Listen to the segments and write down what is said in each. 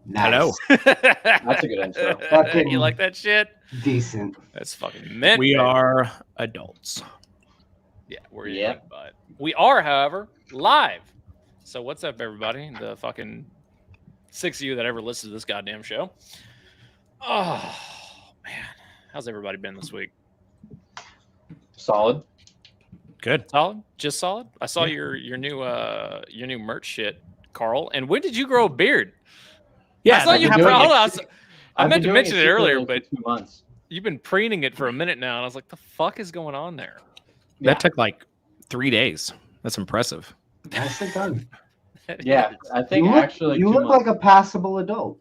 Nice. Hello. That's a good intro. Fucking You like that shit? decent. That's fucking mint. We baby. are adults. Yeah, we're Yep. young, but we are, however, live. So what's up, everybody? The fucking 6 of you that ever listened to this goddamn show. Oh man, how's everybody been this week? Solid. Good. Solid, just solid. I saw your new merch shit, Carl. And when did you grow a beard? Yeah, I saw I've you. been doing Hold it- on, I I've meant to been doing mention it earlier, secretly but for 2 months. you've been preening it for a minute now, and I was like, "The fuck is going on there?" Yeah. That took like 3 days. That's impressive. Nicely done. Yeah, I think actually you 2 look months. like a passable adult.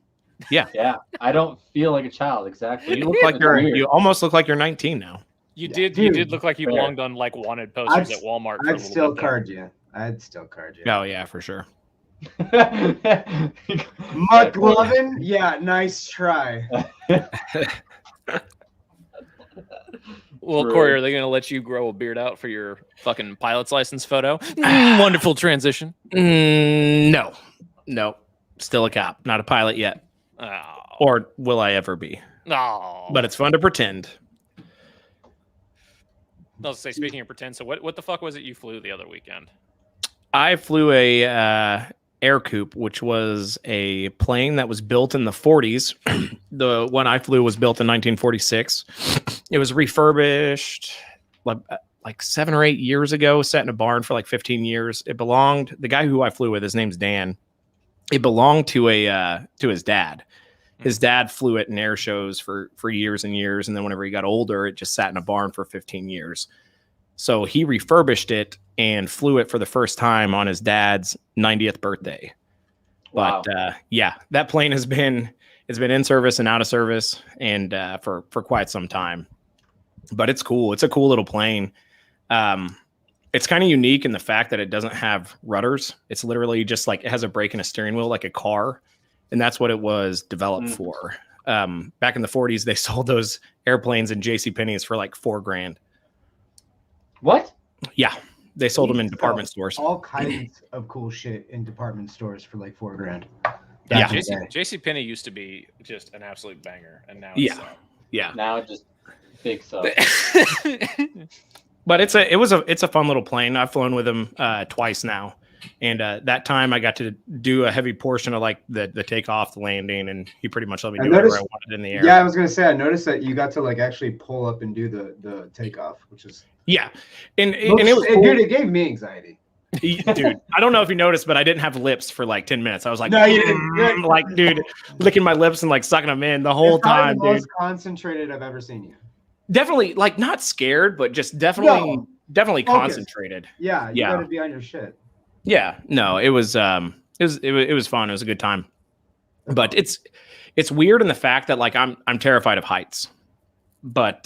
Yeah, I don't feel like a child. Exactly. You look like It's weird. you almost look like you're 19 now. You Yeah, did. You dude, did look like you fair. belonged on like wanted posters at Walmart. For a I'd little still bit there. card you. I'd still card you. Oh yeah, for sure. Muck Lovin'? Yeah, nice try. Well, True. Corey, are they going to let you grow a beard out for your fucking pilot's license photo? Wonderful transition. No. Still a cop, not a pilot yet. Oh. Or will I ever be? No. But it's fun to pretend. I'll say, speaking of pretend, so what the fuck was it you flew the other weekend? I flew a Air Coupe, which was a plane that was built in the 40s. The one I flew was built in 1946. It was refurbished like 7 or 8 years ago, set in a barn for like 15 years. It belonged, the guy who I flew with, his name's Dan. It belonged to his dad. His dad flew it in air shows for years and years. And then whenever he got older, it just sat in a barn for 15 years. So he refurbished it and flew it for the first time on his dad's 90th birthday. Wow. But yeah, that plane has been in service and out of service and for quite some time. But it's cool. It's a cool little plane. It's kind of unique in the fact that it doesn't have rudders. It's literally just like it has a brake and a steering wheel like a car. And that's what it was developed for. Back in the 40s, they sold those airplanes in JCPenney's for like $4,000. What? Yeah, they sold them in They department sell stores. All kinds of cool shit in department stores for like $4,000. Yeah. Back in the day. JCPenney used to be just an absolute banger, and now Yeah. Yeah, Now it just big stuff. but it's a fun little plane. I've flown with him twice now, and that time I got to do a heavy portion of like the takeoff, the landing, and he pretty much let me I do whatever I noticed- wanted in the air. Yeah, I was gonna say I noticed that you got to like actually pull up and do the takeoff, which is Yeah, and it was cool. dude, it gave me anxiety. Dude, I don't know if you noticed, but I didn't have lips for like 10 minutes. I was like, No, you didn't. like, dude, licking my lips and like sucking them in the whole It's probably time, the dude. most concentrated I've ever seen you. Definitely, like, not scared, but just definitely Focused. concentrated. Yeah, you Yeah. gotta be on your shit. Yeah, no, it was fun. It was a good time, but it's weird in the fact that like I'm terrified of heights, but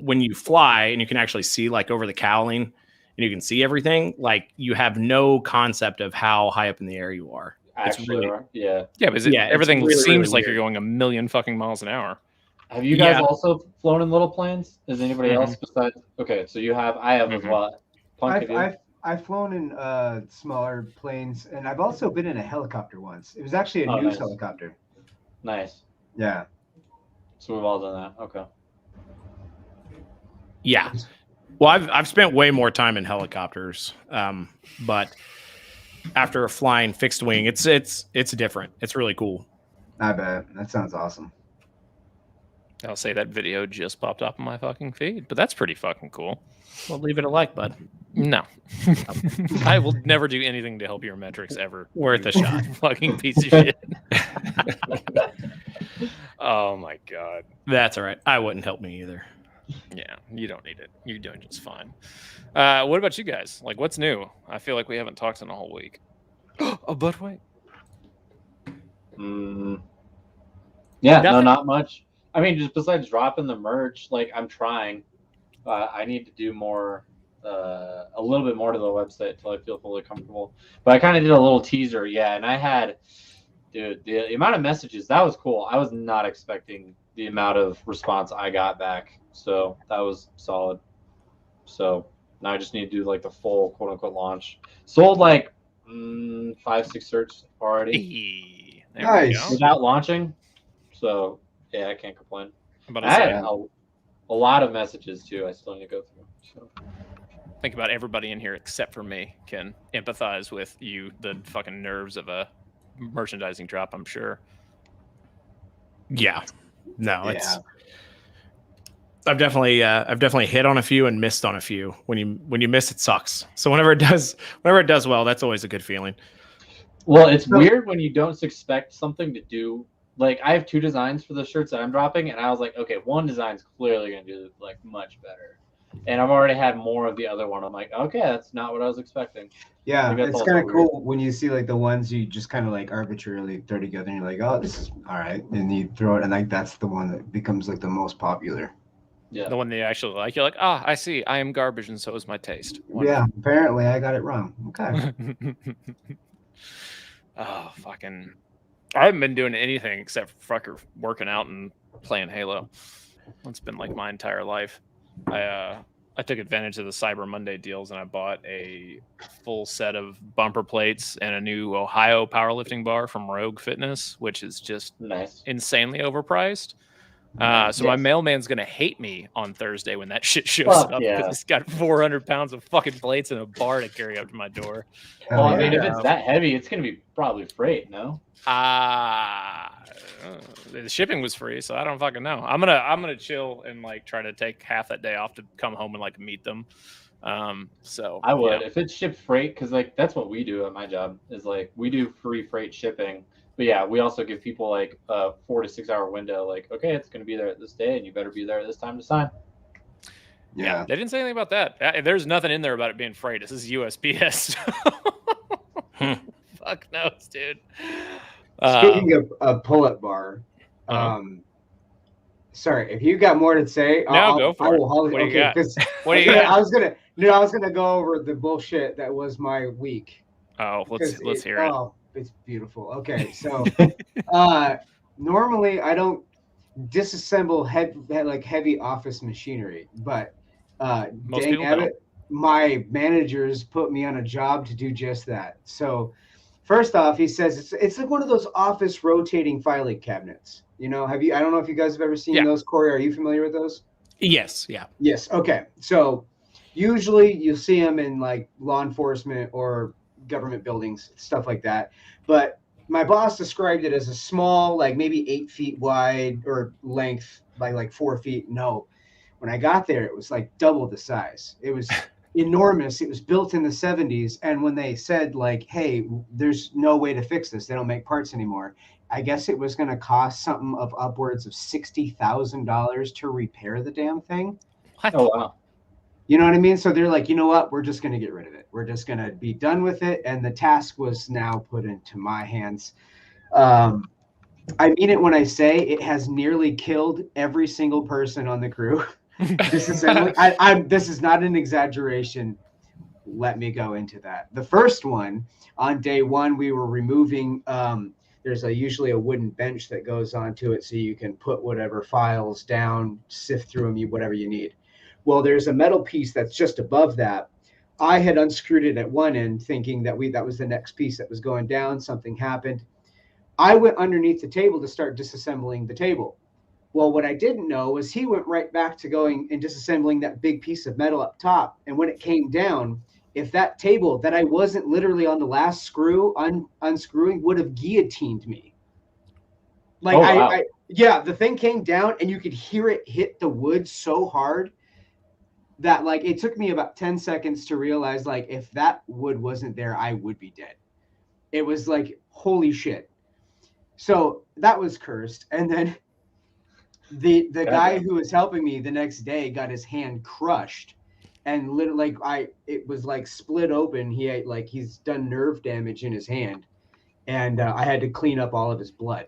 when you fly and you can actually see like over the cowling and you can see everything, like you have no concept of how high up in the air you are. It's Actually, really- yeah. Yeah, but it's everything really, seems really like weird. you're going a million fucking miles an hour. Have you guys Yeah. also flown in little planes? Is anybody Mhm. else besides? Okay, so you have. I have as Mhm. well. Punk, have you? I've flown in smaller planes, and I've also been in a helicopter once. It was actually a Oh, news nice. helicopter. Nice. Yeah. So we've all done that. Okay. Yeah. Well, I've spent way more time in helicopters, but after flying fixed wing, it's different. It's really cool. I bet. That sounds awesome. I'll say that video just popped up on my fucking feed, but that's pretty fucking cool. Well, leave it a like, bud. No, I will never do anything to help your metrics ever. Worth a you shot. Fucking piece of shit. Oh my god. That's all right. I wouldn't help me either. Yeah, you don't need it. You're doing just fine. What about you guys? Like, what's new? I feel like we haven't talked in a whole week. Oh, but wait. Yeah, no, Nothing? not much. I mean, just besides dropping the merch, like I'm trying. I need to do more, a little bit more to the website until I feel fully comfortable. But I kind of did a little teaser, yeah. And I had, dude, the amount of messages that was cool. I was not expecting the amount of response I got back, so that was solid. So now I just need to do like the full quote unquote launch. Sold like 5-6 shirts already. There Nice. we go. without launching. So yeah, I can't complain. I'm about I to had say, a lot of messages too. I still need to go through. So. think about everybody in here except for me can empathize with you, the fucking nerves of a merchandising drop, I'm sure. Yeah. No, it's Yeah. I've definitely hit on a few and missed on a few. When you miss, it sucks. So whenever it does well, that's always a good feeling. Well, it's weird when you don't expect something to do. Like I have 2 designs for the shirts that I'm dropping, and I was like, okay, one design's clearly gonna do like much better, and I've already had more of the other one. I'm like, okay, that's not what I was expecting. Yeah, Like, that's it's also kind of weird. cool when you see like the ones you just kind of like arbitrarily throw together, and you're like, oh, this is all right, and you throw it, and like that's the one that becomes like the most popular. Yeah. The one that you actually like, you're like, I see. I am garbage, and so is my taste. Yeah, apparently I got it wrong. Okay. Oh, fucking. I haven't been doing anything except fucker working out and playing Halo. It's been like my entire life. I took advantage of the Cyber Monday deals and I bought a full set of bumper plates and a new Ohio powerlifting bar from Rogue Fitness, which is just Nice. insanely overpriced. So my Yes. mailman's gonna hate me on Thursday when that shit shows Fuck up yeah. because it's got 400 pounds of fucking plates and a bar to carry up to my door. Hell Well, I mean, yeah. if it's that heavy, it's gonna be probably freight, no? The shipping was free, so I don't fucking know. I'm gonna chill and like try to take half that day off to come home and like meet them. So I would yeah. if it's shipped freight, because like that's what we do at my job. Is like we do free freight shipping. But yeah, we also give people like a 4 to 6 hour window. Like, okay, it's gonna be there at this day, and you better be there at this time to sign. Yeah. They didn't say anything about that. There's nothing in there about it being freight. This is USPS. Fuck knows, dude. Speaking of a pull-up bar, Uh-huh. sorry, if you got more to say, No, go for it. What do you got? Because What do you got? I was gonna go over the bullshit that was my week. Oh, let's Because hear it. Oh, it's beautiful. Okay, so normally I don't disassemble heavy office machinery, but Most dang people Abbott, my managers put me on a job to do just that. So first off, he says it's like one of those office rotating filing cabinets. You know, I don't know if you guys have ever seen Yeah. those, Corey. Are you familiar with those? Yes, yeah. Yes. Okay. So usually you'll see them in like law enforcement or government buildings, stuff like that. But my boss described it as a small, like maybe 8 feet wide or length by like 4 feet. No, when I got there, it was like double the size. It was enormous. It was built in the 70s. And when they said like, hey, there's no way to fix this, they don't make parts anymore. I guess it was going to cost something of upwards of $60,000 to repair the damn thing. What? Oh wow. You know what I mean? So they're like, you know what? We're just going to get rid of it. We're just going to be done with it. And the task was now put into my hands. I mean it when I say it has nearly killed every single person on the crew. This is not an exaggeration. Let me go into that. The first one, on day one, we were removing, there's usually a wooden bench that goes onto it so you can put whatever files down, sift through them, whatever you need. Well, there's a metal piece that's just above that. I had unscrewed it at one end thinking that was the next piece that was going down. Something happened. I went underneath the table to start disassembling the table. Well, what I didn't know was he went right back to going and disassembling that big piece of metal up top. And when it came down, if that table that I wasn't literally on the last screw unscrewing would have guillotined me. Like, Oh, wow. yeah, the thing came down and you could hear it hit the wood so hard that like it took me about 10 seconds to realize like if that wood wasn't there, I would be dead. It was like, holy shit. So that was cursed. And then the guy who was helping me the next day got his hand crushed and literally it was like split open. He's done nerve damage in his hand, and I had to clean up all of his blood.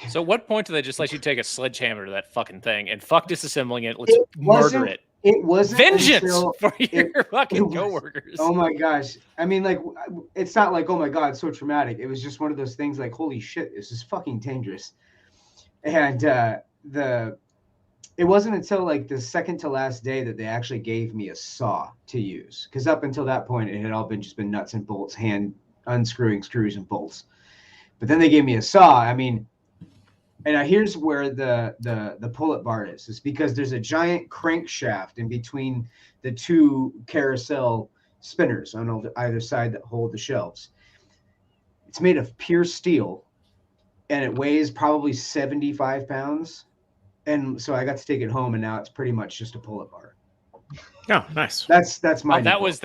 So at what point do they just let you take a sledgehammer to that fucking thing and fuck disassembling it? Let's murder it. It wasn't vengeance for your fucking coworkers. Oh my gosh. I mean, like, it's not like, oh my God, it's so traumatic. It was just one of those things like, holy shit, this is fucking dangerous. And it wasn't until like the second to last day that they actually gave me a saw to use. Because up until that point, it had all been nuts and bolts, hand unscrewing screws and bolts. But then they gave me a saw. I mean, and here's where the pull-up bar is because there's a giant crankshaft in between the two carousel spinners on either side that hold the shelves. It's made of pure steel, and it weighs probably 75 pounds. And so I got to take it home, and now it's pretty much just a pull-up bar. Oh, nice. That's my. That was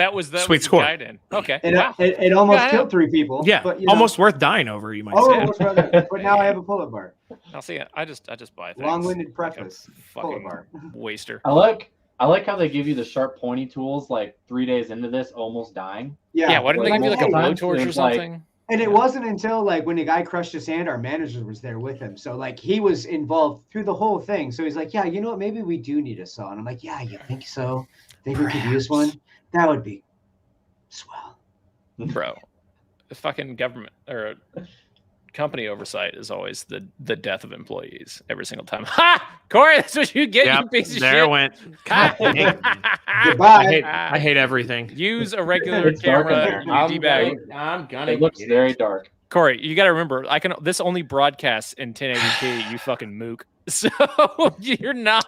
Sweet score. guide in. Okay. It almost killed 3 people. Yeah, but, almost worth dying over. You might say. But now I have a pull-up bar. I'll see it. I just buy things. Long-winded preface. Like Pull-up bar. Waster. I like how they give you the sharp, pointy tools like 3 days into this, almost dying. Yeah. Why didn't they give you like a blowtorch or something? And it wasn't until like when the guy crushed his hand, our manager was there with him. So like he was involved through the whole thing. So he's like, yeah, you know what? Maybe we do need a saw. And I'm like, yeah, you think so? Think we could use one? That would be swell. Bro, the fucking government or company oversight is always the death of employees every single time. Ha! Corey, that's what you get, you piece of there shit. It went. God, Goodbye. I hate everything. Use a regular It's dark in camera. there. You D-bag. I'm gonna. It looks very dark. Corey, you got to remember, this only broadcasts in 1080p. You fucking mook. So you're not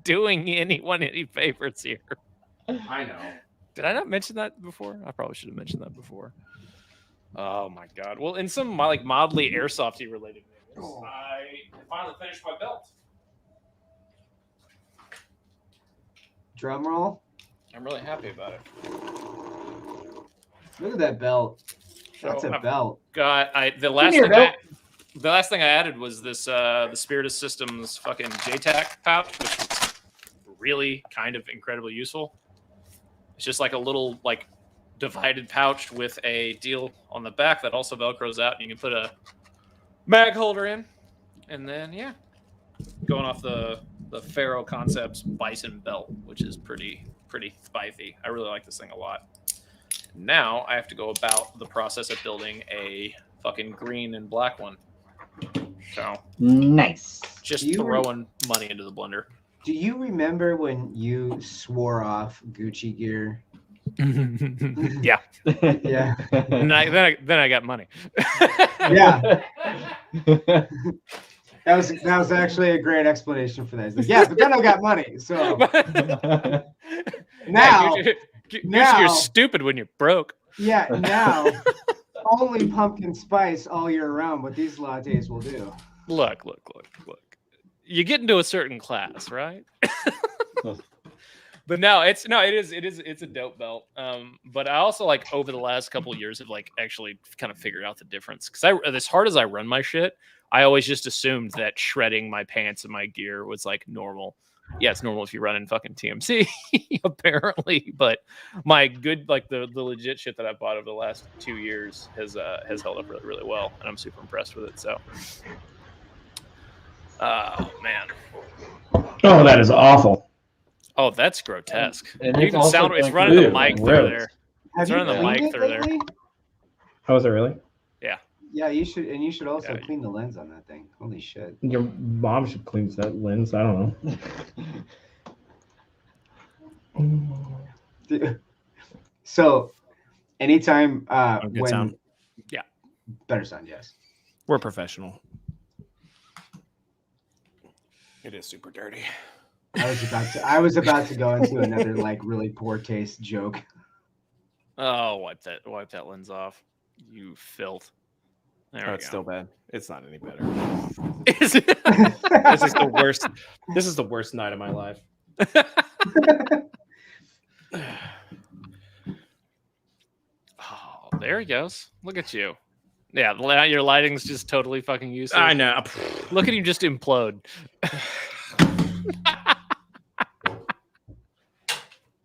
doing anyone any favors here. I know. Did I not mention that before? I probably should have mentioned that before. Oh my god. Well, in some like mildly airsofty related news, I finally finished my belt. Drum roll. I'm really happy about it. Look at that belt. So That's a I've belt. got the last thing I added was this the Spiritus Systems fucking JTAC pouch, which is really kind of incredibly useful. It's just like a little like divided pouch with a deal on the back that also velcros out, and you can put a mag holder in. And then going off the Faro Concepts Bison belt, which is pretty spicy. I really like this thing a lot. Now I have to go about the process of building a fucking green and black one. So nice. Just throwing money into the blender. Do you remember when you swore off Gucci gear? Yeah. Yeah. And then I got money. Yeah. That was actually a great explanation for that. He's like, yeah, but then I got money. So now, you're stupid when you're broke. Yeah, now only pumpkin spice all year round. What these lattes will do. Look. You get into a certain class, right? But no, it's a dope belt. But I also like over the last couple of years have like actually kind of figured out the difference because as hard as I run my shit, I always just assumed that shredding my pants and my gear was like normal. Yeah, it's normal if you run in fucking TMC, apparently. But my good, like the legit shit that I bought over the last 2 years has held up really, really well, and I'm super impressed with it. So, oh man, Oh, that is awful. oh that's grotesque. And You it's can also sound it's like- running the Ew, mic through gross. there. Have Turn you the cleaned mic it through there. lately? How is it really? Yeah, you should, and you should also Yeah. clean the lens on that thing. Holy shit! Your mom should clean that lens. I don't know. So, anytime Good when sound. better sound, yes. We're professional. It is super dirty. I was about to go into another like really poor taste joke. Oh, wipe that lens off, you filth. There we That's go. still bad. It's not any better. Is it? This is the worst. This is the worst night of my life. Oh, there he goes. Look at you. Yeah, your lighting's just totally fucking useless. I know. Look at him just implode.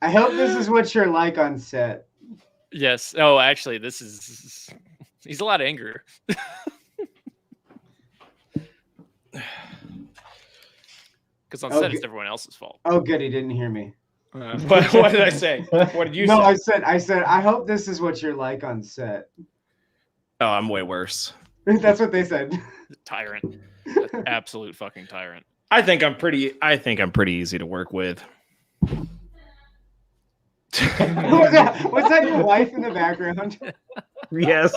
I hope this is what you're like on set. Yes. Oh, actually, he's a lot angrier. Because on set, it's everyone else's fault. Oh, good, he didn't hear me. What did I say? What did you No, say? I said, I hope this is what you're like on set. Oh, I'm way worse. That's what they said. Tyrant. Absolute fucking tyrant. I think I'm pretty easy to work with. Was that your wife in the background? Yes.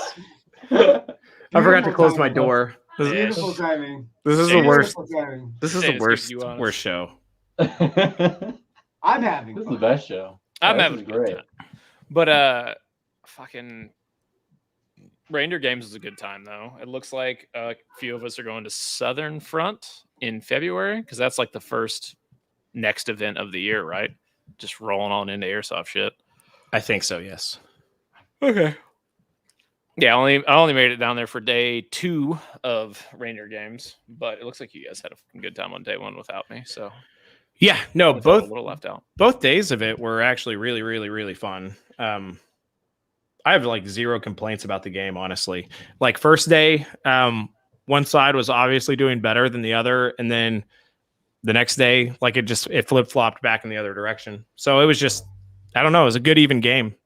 I forgot to Beautiful close my timing. door. This, Yeah. Beautiful timing. this is the Beautiful worst. timing. This is Say the it's worst, keeping you honest. worst show. this I'm having is fun. the best show. I'm This having is a good great. time. But fucking Reindeer Games is a good time though. It looks like a few of us are going to Southern Front in February because that's like the first next event of the year, right? Just rolling on into airsoft shit. I think so. Yes. Okay. Yeah, I only made it down there for day 2 of Reindeer Games, but it looks like you guys had a fucking good time on day 1 without me. So Yeah. No. I felt a Both little left out. both days of it were actually really, really, really fun. I have like zero complaints about the game, honestly. Like first day, one side was obviously doing better than the other, and then the next day, like it flip flopped back in the other direction. So it was just, I don't know, it was a good even game.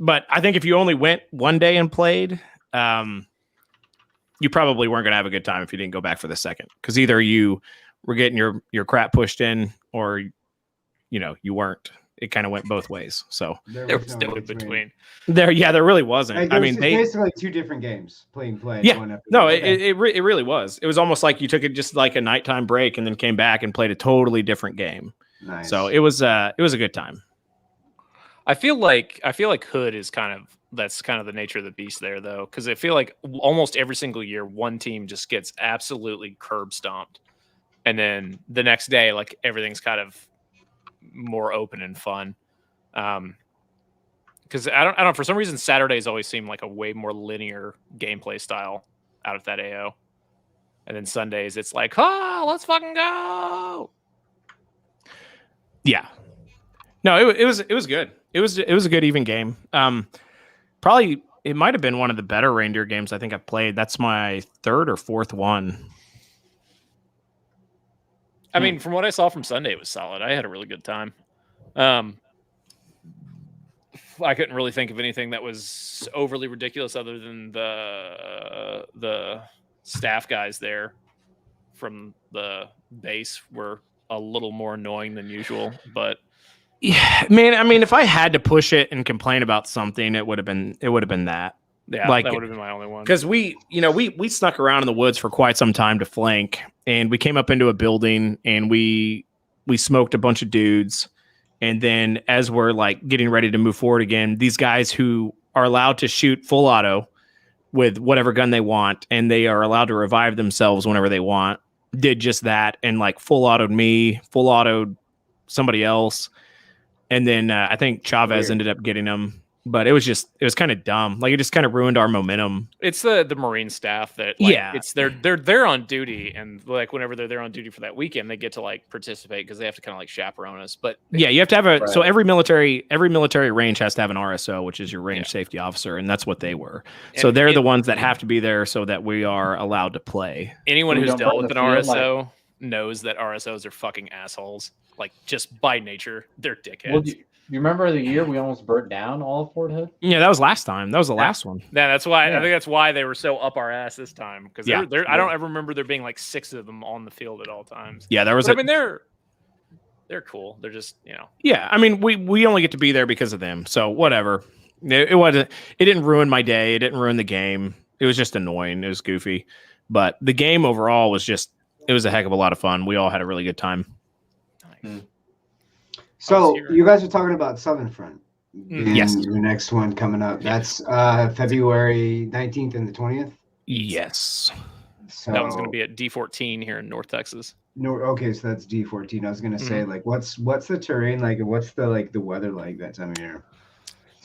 But I think if you only went one day and played, you probably weren't going to have a good time if you didn't go back for the second, because either you were getting your crap pushed in, or you weren't. It kind of went both ways. So There was no in between. there really wasn't. Like, I mean, it's basically 2 different games played. Yeah. One after No, the it, other. it really was. It was almost like you took it just like a nighttime break and then came back and played a totally different game. Nice. So it was a good time. I feel like Hood is that's kind of the nature of the beast there though, because I feel like almost every single year one team just gets absolutely curb stomped, and then the next day like everything's kind of more open and fun. Because I don't for some reason Saturdays always seem like a way more linear gameplay style out of that AO, and then Sundays it's like, oh, let's fucking go. Yeah. No, it was good. It was a good even game. Probably it might have been one of the better reindeer games I think I've played. That's my 3rd or 4th one. I mean, from what I saw from Sunday, it was solid. I had a really good time. I couldn't really think of anything that was overly ridiculous other than the staff guys there from the base were a little more annoying than usual. But Yeah, man. I mean, if I had to push it and complain about something, it would have been that. yeah, Like- that would have been my only one. Because we snuck around in the woods for quite some time to flank, and we came up into a building and we smoked a bunch of dudes. And then as we're like getting ready to move forward again, these guys who are allowed to shoot full auto with whatever gun they want, and they are allowed to revive themselves whenever they want, did just that and like full autoed me, full autoed somebody else. And then I think Chavez Weird. ended up getting them. But it was kind of dumb. Like it just kind of ruined our momentum. It's the Marine staff that like, Yeah. it's they're there on duty, and like whenever they're there on duty for that weekend, they get to like participate because they have to kind of like chaperone us. But Yeah, you have to have a Right. so every military range has to have an RSO, which is your range Yeah. safety officer, and that's what they were. So And they're it- the ones that have to be there so that we are allowed to play. anyone We who's don't dealt burn with the an field, RSO knows that RSOs are fucking assholes. Like just by nature, they're dickheads. Well, do you remember the year we almost burnt down all of Fort Hood? Yeah, that was last time. That was the last one. Yeah, that's why I Yeah. think that's why they were so up our ass this time. Because Yeah. I don't ever remember there being like 6 of them on the field at all times. Yeah, there was. But, I mean, they're cool. They're just Yeah, I mean, we only get to be there because of them. So whatever. It wasn't. It didn't ruin my day. It didn't ruin the game. It was just annoying. It was goofy, but the game overall was just. It was a heck of a lot of fun. We all had a really good time. nice. So here. you guys are talking about Southern Front. being Yes. Your next one coming up. That's February 19th and the 20th. Yes. So That one's going to be at D14 here in North Texas. no. Okay, so that's D14. I was gonna say Mm-hmm. like what's the terrain like? And what's the weather like that time of year?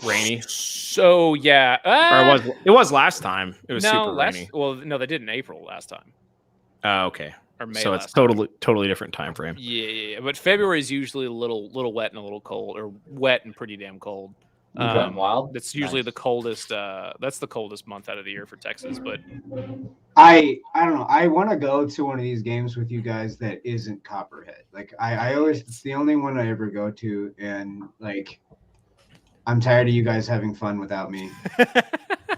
Rainy. So yeah, Or it was last time. It was super rainy. Well, no, they did in April last time Okay. or May. So last it's time. totally different time frame. Yeah. But February is usually a little wet and a little cold, or wet and pretty damn cold. Wet and wild. That's usually Nice. the coldest. That's the coldest month out of the year for Texas. But I don't know. I want to go to one of these games with you guys that isn't Copperhead. Like I always, it's the only one I ever go to, and like I'm tired of you guys having fun without me.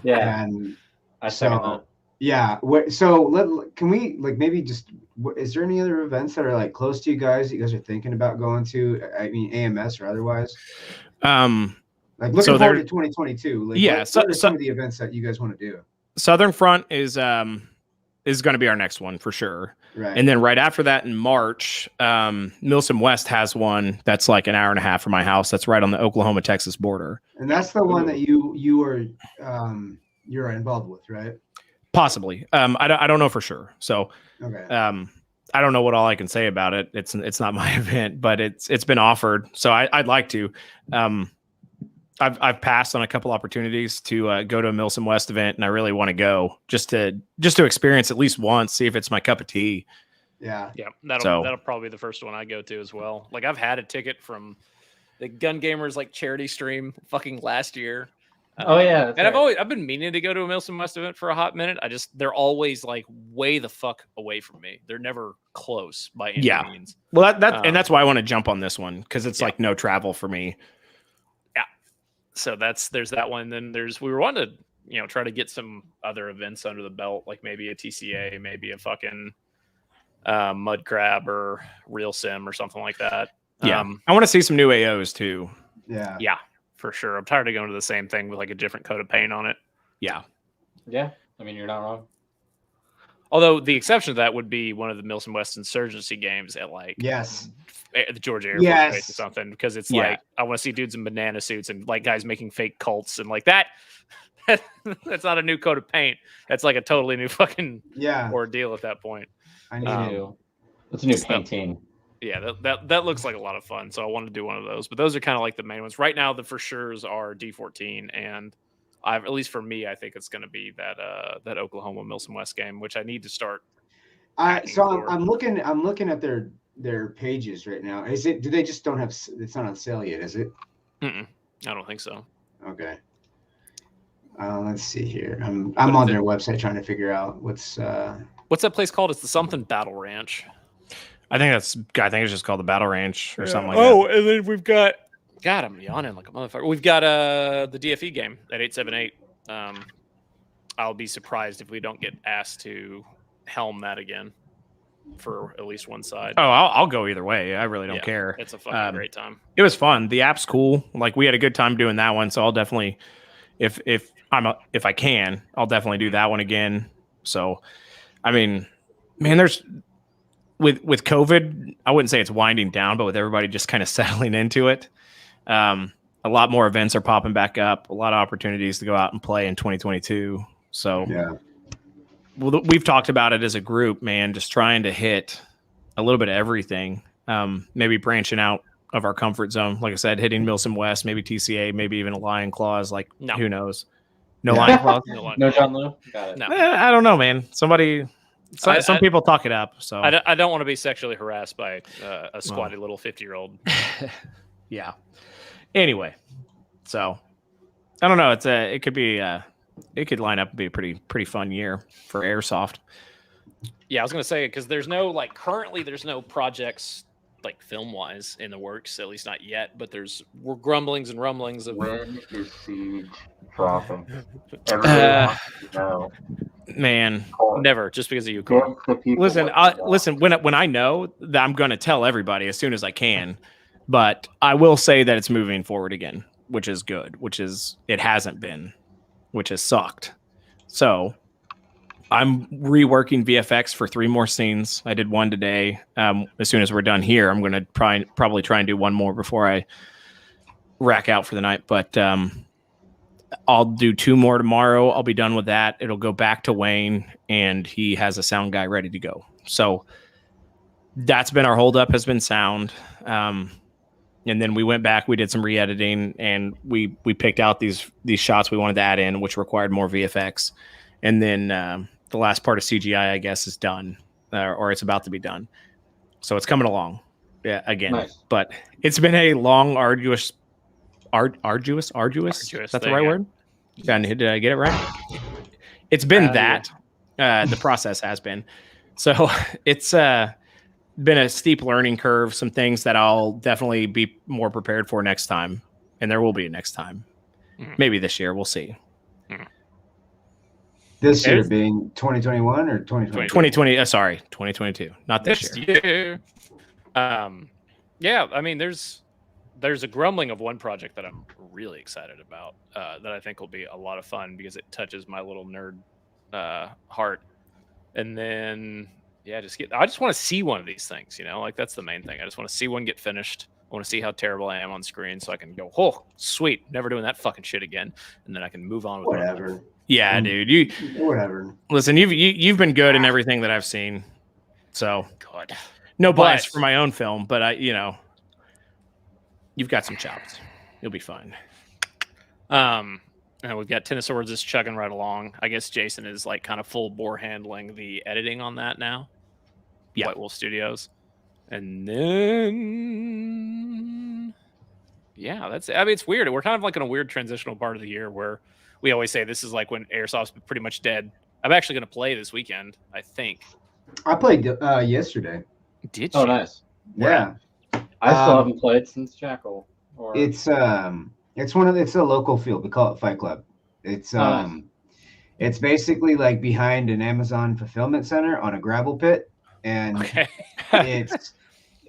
Yeah, And I second so yeah. Can we like maybe just? Is there any other events that are like close to you guys that you guys are thinking about going to? I mean, AMS or otherwise. Like looking So forward there- to 2022. Like, Yeah, what so- are so- some of the events that you guys want to do? Southern Front is going to be our next one for sure. Right. And then right after that in March, Milsom West has one that's like an hour and a half from my house. That's right on the Oklahoma-Texas border. And that's the one that you were you're involved with, right? Possibly. I don't know for sure. So Okay. I don't know what all I can say about it. It's not my event, but it's been offered. So I'd like to. I've passed on a couple opportunities to go to a Milsom West event, and I really want to go just to experience at least once, see if it's my cup of tea. Yeah. Yeah, that'll probably be the first one I go to as well. Like I've had a ticket from the Gun Gamers like charity stream fucking last year. Oh yeah, and I've been meaning to go to a Milsom West event for a hot minute. They're always like way the fuck away from me. They're never close by any means. Well, and that's why I want to jump on this one because it's like no travel for me. So there's that one. Then we were wanting to, try to get some other events under the belt, like maybe a TCA, maybe a fucking Mud Crab or Real Sim or something like that. Yeah. I want to see some new AOs too. Yeah. Yeah, for sure. I'm tired of going to the same thing with like a different coat of paint on it. Yeah. Yeah. I mean, you're not wrong. Although the exception to that would be one of the Milsom West Insurgency games at like the Georgia Air Force Base or something, because it's like I want to see dudes in banana suits and like guys making fake cults and like that. That's not a new coat of paint. That's like a totally new fucking ordeal at that point. I need That's a new painting. Yeah, that looks like a lot of fun. So I want to do one of those. But those are kind of like the main ones right now. The for sure's are D14, and at least for me, I think it's going to be that Oklahoma Milsom West game, which I need to start. I'm looking at their pages right now. Do they just don't have? It's not on sale yet, is it? I don't think so. Okay. Let's see here. I'm on their website trying to figure out what's that place called? It's the something Battle Ranch. I think it's just called the Battle Ranch or something like that. Oh, and then we've got. God, I'm yawning like a motherfucker. We've got the DFE game at 878. I'll be surprised if we don't get asked to helm that again for at least one side. Oh, I'll go either way. I really don't care. It's a fucking great time. It was fun. The app's cool. Like we had a good time doing that one, so I'll definitely, if I can, I'll definitely do that one again. So, I mean, man, there's with COVID, I wouldn't say it's winding down, but with everybody just kind of settling into it. A lot more events are popping back up, a lot of opportunities to go out and play in 2022. So we've talked about it as a group, man, just trying to hit a little bit of everything. Maybe branching out of our comfort zone. Like I said, hitting Milsom West, maybe TCA, maybe even a Lion Claws. Like, who knows? No Lion Claws? No John Lou? Got it. No. I don't know, man. Some people talk it up. So I don't want to be sexually harassed by a squatty little 50-year-old. Yeah. Anyway, so I don't know. It could line up to be a pretty fun year for Airsoft. Yeah, I was gonna say because currently there's no projects like film wise in the works, at least not yet. But we're grumblings and rumblings of when is Siege dropping? Man, never. Just because of you, Listen, listen. When I know that, I'm gonna tell everybody as soon as I can. But I will say that it's moving forward again, which is good, it hasn't been, which has sucked. So I'm reworking VFX for 3 more scenes. I did 1 today. As soon as we're done here, I'm going to probably try and do 1 more before I rack out for the night. But I'll do 2 more tomorrow. I'll be done with that. It'll go back to Wayne, and he has a sound guy ready to go. So that's been our holdup, has been sound. And then we went back, we did some re-editing, and we picked out these shots we wanted to add in, which required more VFX. And then the last part of CGI, I guess, is done, or it's about to be done. So it's coming along again. Nice. But it's been a long, arduous. That's the right word? Yeah. Did I get it right? It's been that. The process has been. So it's been a steep learning curve, some things that I'll definitely be more prepared for next time. And there will be a next time. Maybe this year. We'll see. This year being 2021 or 2020? 2022. Not this year. Yeah, I mean, there's a grumbling of one project that I'm really excited about that I think will be a lot of fun because it touches my little nerd Heart, and then I just want to see one of these things, like that's the main thing. I just want to see one get finished. I want to see how terrible I am on screen, so I can go, oh, sweet, never doing that fucking shit again, and then I can move on with my life. Whatever. Yeah, dude. Whatever. Listen, you've been good in everything that I've seen, so God, no bias for my own film, but you've got some chops. You'll be fine. And we've got Tennis Swords is chugging right along. I guess Jason is like kind of full bore handling the editing on that now. Yeah. White Wolf Studios. And then that's it. I mean, it's weird. We're kind of like in a weird transitional part of the year where we always say this is like when Airsoft's pretty much dead. I'm actually going to play this weekend, I think. I played yesterday. Did you? Oh, nice. Yeah. I still haven't played since Jackal. It's a local field. We call it Fight Club. It's it's basically like behind an Amazon fulfillment center on a gravel pit, and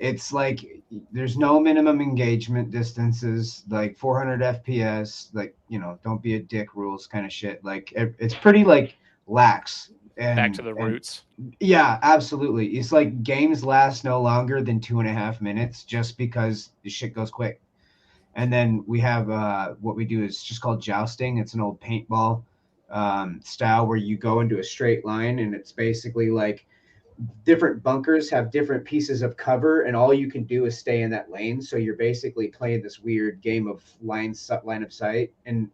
it's like there's no minimum engagement distances, like 400 FPS, like don't be a dick rules kind of shit. Like it's pretty like lax. And, back to the roots. Yeah, absolutely. It's like games last no longer than 2.5 minutes just because the shit goes quick. And then we have what we do is just called jousting. It's an old paintball style where you go into a straight line, and it's basically like different bunkers have different pieces of cover, and all you can do is stay in that lane. So you're basically playing this weird game of line of sight. And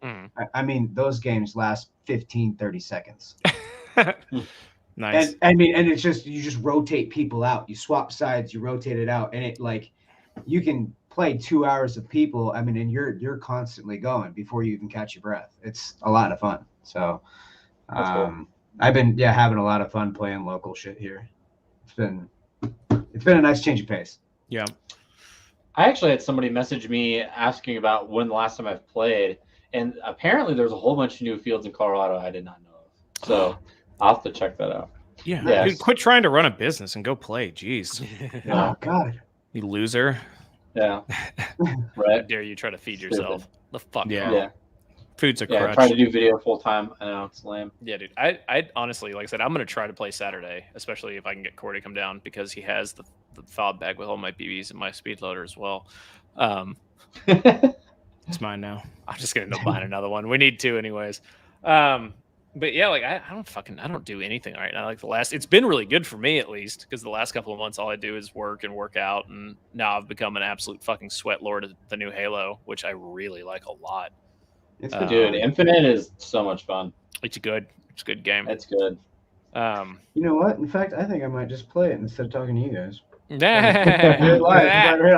I mean, those games last 15-30 seconds. Nice. And it's just you just rotate people out. You swap sides, you rotate it out, and it like you can play 2 hours of people. I mean, and you're constantly going before you even catch your breath. It's a lot of fun. So cool. I've been having a lot of fun playing local shit here. It's been a nice change of pace. Yeah. I actually had somebody message me asking about when the last time I've played, and apparently there's a whole bunch of new fields in Colorado I did not know of. So I'll have to check that out. Yeah. Yes. Dude, quit trying to run a business and go play. Jeez. Oh God. You loser. Yeah. How Right. dare you try to feed yourself? The fuck. Yeah. Yeah. Food's a Yeah. crutch. Trying to do video full time. I know it's lame. Yeah, dude. I honestly, like I said, I'm gonna try to play Saturday, especially if I can get Corey to come down because he has the fob bag with all my BBs and my speed loader as well. It's mine now. I'm just gonna end up buying another one. We need two anyways. But yeah, like I don't do anything right now. Like it's been really good for me at least because the last couple of months all I do is work and work out, and now I've become an absolute fucking sweat lord of the new Halo, which I really like a lot. It's Dude, Infinite is so much fun. It's good. It's a good game. It's good. You know what? In fact, I think I might just play it instead of talking to you guys.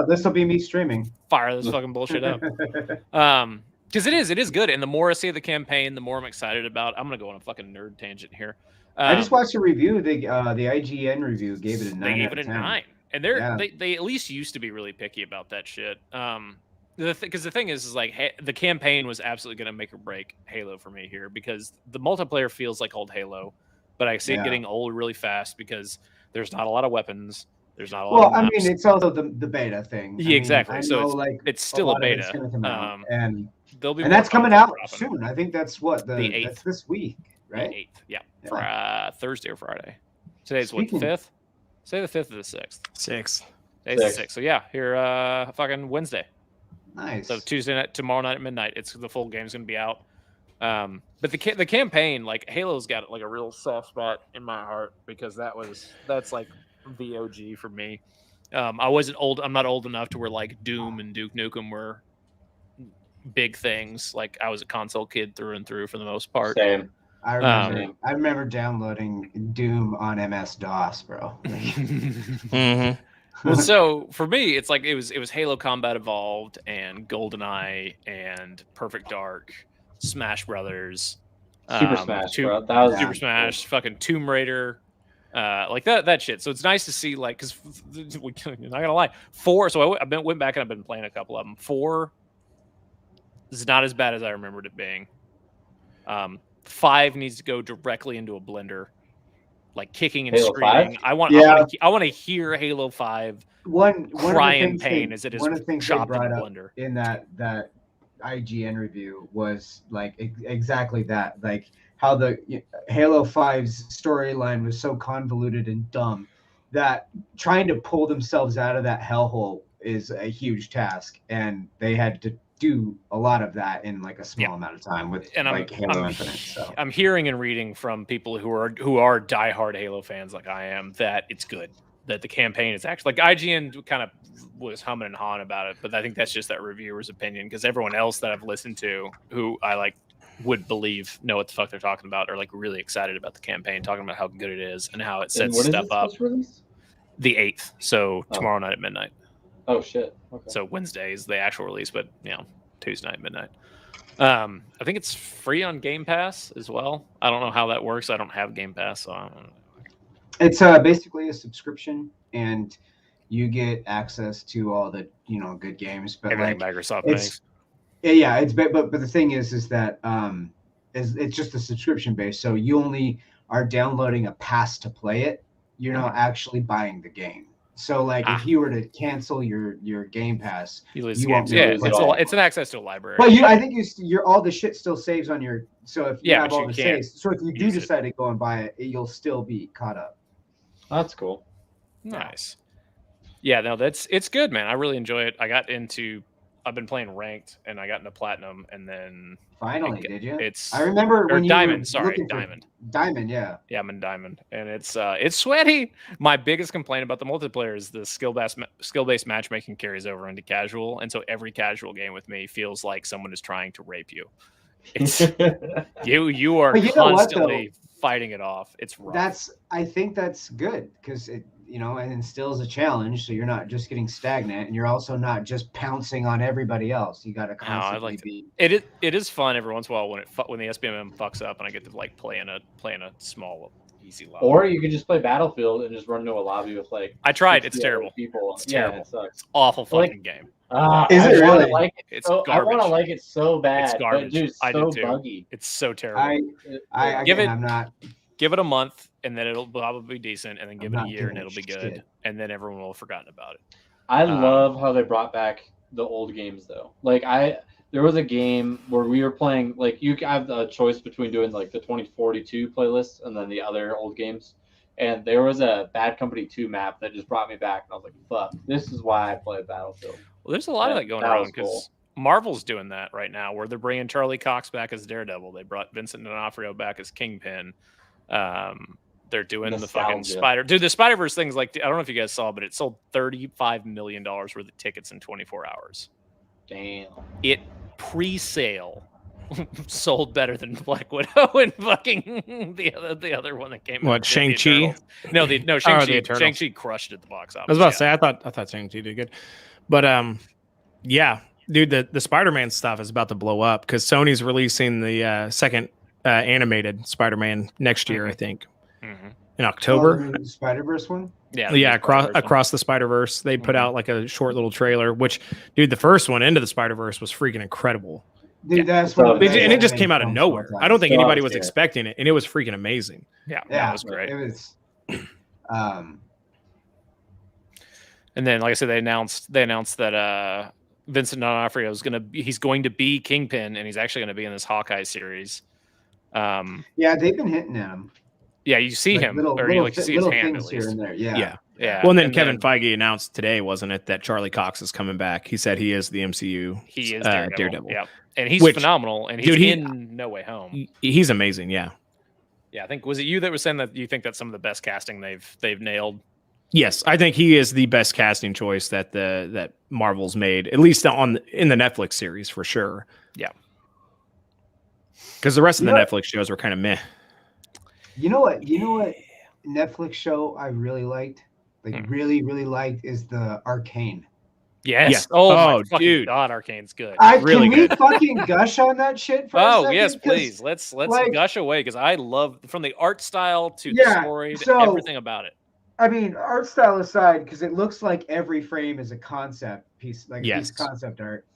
This will be me streaming. Fire this fucking bullshit up. Because it is good, and the more I see of the campaign, the more I'm excited about. I'm gonna go on a fucking nerd tangent here. I just watched a review. The IGN review gave it a 9. They gave it a 9, and they at least used to be really picky about that shit. Because the thing is like the campaign was absolutely gonna make or break Halo for me here because the multiplayer feels like old Halo, but I see it getting old really fast because there's not a lot of weapons. There's not a lot. Well, I mean, it's also the beta thing. Yeah, exactly. So it's still a beta, and there'll be that's coming out soon. I think that's what the 8th. That's this week, right? The 8th, yeah. For Thursday or Friday. Today's what, the 5th? Say the 5th or the 6th. 6th. Today's the 6th. So yeah, here fucking Wednesday. Nice. So Tuesday night, tomorrow night at midnight, the full game's gonna be out. But the campaign, like Halo's got like a real soft spot in my heart because that's like the OG for me. I'm not old enough to where like Doom and Duke Nukem were big things. Like I was a console kid through and through for the most part. Same. I remember downloading Doom on MS-DOS, bro. Mm-hmm. Well, so for me, it's like it was Halo Combat Evolved and GoldenEye and Perfect Dark, Smash Brothers, Super Smash, bro. That was Super Smash, fucking Tomb Raider. Like that shit. So it's nice to see, like, because you're not gonna lie, 4. So I went back and I've been playing a couple of them. 4 is not as bad as I remembered it being. 5 needs to go directly into a blender, like kicking and Halo screaming. 5? I want to hear Halo 5 cry in pain as it is chopped in a blender. In that IGN review was like exactly that. Like how the Halo 5's storyline was so convoluted and dumb that trying to pull themselves out of that hellhole is a huge task, and they had to do a lot of that in like a small amount of time with Halo Infinite. So I'm hearing and reading from people who are diehard Halo fans like I am that it's good, that the campaign is actually like IGN kind of was humming and hawing about it, but I think that's just that reviewer's opinion, because everyone else that I've listened to who I like would believe know what the fuck they're talking about are like really excited about the campaign, talking about how good it is and how it sets stuff up. The 8th, so tomorrow night at midnight. Oh shit! Okay. So Wednesday is the actual release, but Tuesday night at midnight. I think it's free on Game Pass as well. I don't know how that works. I don't have Game Pass, so I don't know. It's basically a subscription, and you get access to all the good games. But everything Microsoft makes. Yeah, but the thing is that it's just a subscription base, so you only are downloading a pass to play it. You're not actually buying the game. So like if you were to cancel your Game Pass, you lose you games. Yeah, it's an access to a library. But I think you're all the shit still saves on your. So if you have all the saves, so if you do decide to go and buy it, you'll still be caught up. That's cool. Nice. Yeah, no, it's good, man. I really enjoy it. I've been playing ranked, and I got into platinum, and then finally, did you? I remember when you diamond. Diamond, yeah. Yeah, I'm in diamond, and it's sweaty. My biggest complaint about the multiplayer is the skill-based matchmaking carries over into casual, and so every casual game with me feels like someone is trying to rape you. It's you are constantly fighting it off. It's rough. I think that's good, because it it instills a challenge, so you're not just getting stagnant, and you're also not just pouncing on everybody else. You got to constantly be. It is fun every once in a while when the SBMM fucks up and I get to like play in a small easy lobby. Or you could just play Battlefield and just run into a lobby with like. I tried. It's terrible. People. It's terrible. It sucks. It's awful fucking game. Is it really? It's garbage. I want to like it so bad. It's garbage. But dude, I so do too. buggy. It's so terrible. I'm not. Give it a month, and then it'll probably be decent, and then give it a year, and it'll be good, and then everyone will have forgotten about it. I love how they brought back the old games, though. Like there was a game where we were playing. Like you have the choice between doing like the 2042 playlist and then the other old games. And there was a Bad Company 2 map that just brought me back, and I was like, "Fuck, this is why I play Battlefield." Well, there's a lot of that going around because Marvel's doing that right now, where they're bringing Charlie Cox back as Daredevil. They brought Vincent D'Onofrio back as Kingpin. They're doing the fucking the Spider-Verse things. Like, I don't know if you guys saw, but it sold $35 million worth of tickets in 24 hours. Damn. It pre-sale sold better than Black Widow and fucking the other one that came. What, Shang-Chi? No, Shang-Chi. Shang-Chi crushed at the box office. I was about to say, I thought Shang-Chi did good, but yeah, dude, the Spider-Man stuff is about to blow up because Sony's releasing the second animated Spider-Man next year, I think, in October. The Spider-Verse one. Yeah, across the Spider-Verse, they put out like a short little trailer. Which, dude, the first one, Into the Spider-Verse, was freaking incredible. Dude, that's and it just came out of nowhere. I don't think anybody was expecting it, and it was freaking amazing. Yeah, that was great. It was. And then, like I said, they announced that Vincent D'Onofrio he's going to be Kingpin, and he's actually going to be in this Hawkeye series. Yeah, they've been hitting at him. Yeah, you see him, or you see his hand at least. Here and there. Yeah. Well, and then Kevin Feige announced today, wasn't it, that Charlie Cox is coming back? He said he is the MCU. He is Daredevil. Yeah, and he's phenomenal. And he's in No Way Home. He's amazing. Yeah. Yeah, I think was it you that was saying that you think that's some of the best casting they've nailed? Yes, I think he is the best casting choice that Marvel's made, at least in the Netflix series for sure. Yeah. Because the rest of the Netflix shows were kind of meh. You know what Netflix show I really liked? Really, really liked is the Arcane. Yes. Oh dude. God, Arcane's good. Can we fucking gush on that shit for a second? Yes, please. Let's gush away because I love from the art style to the story to everything about it. I mean, art style aside, because it looks like every frame is a concept piece, like a piece of concept art.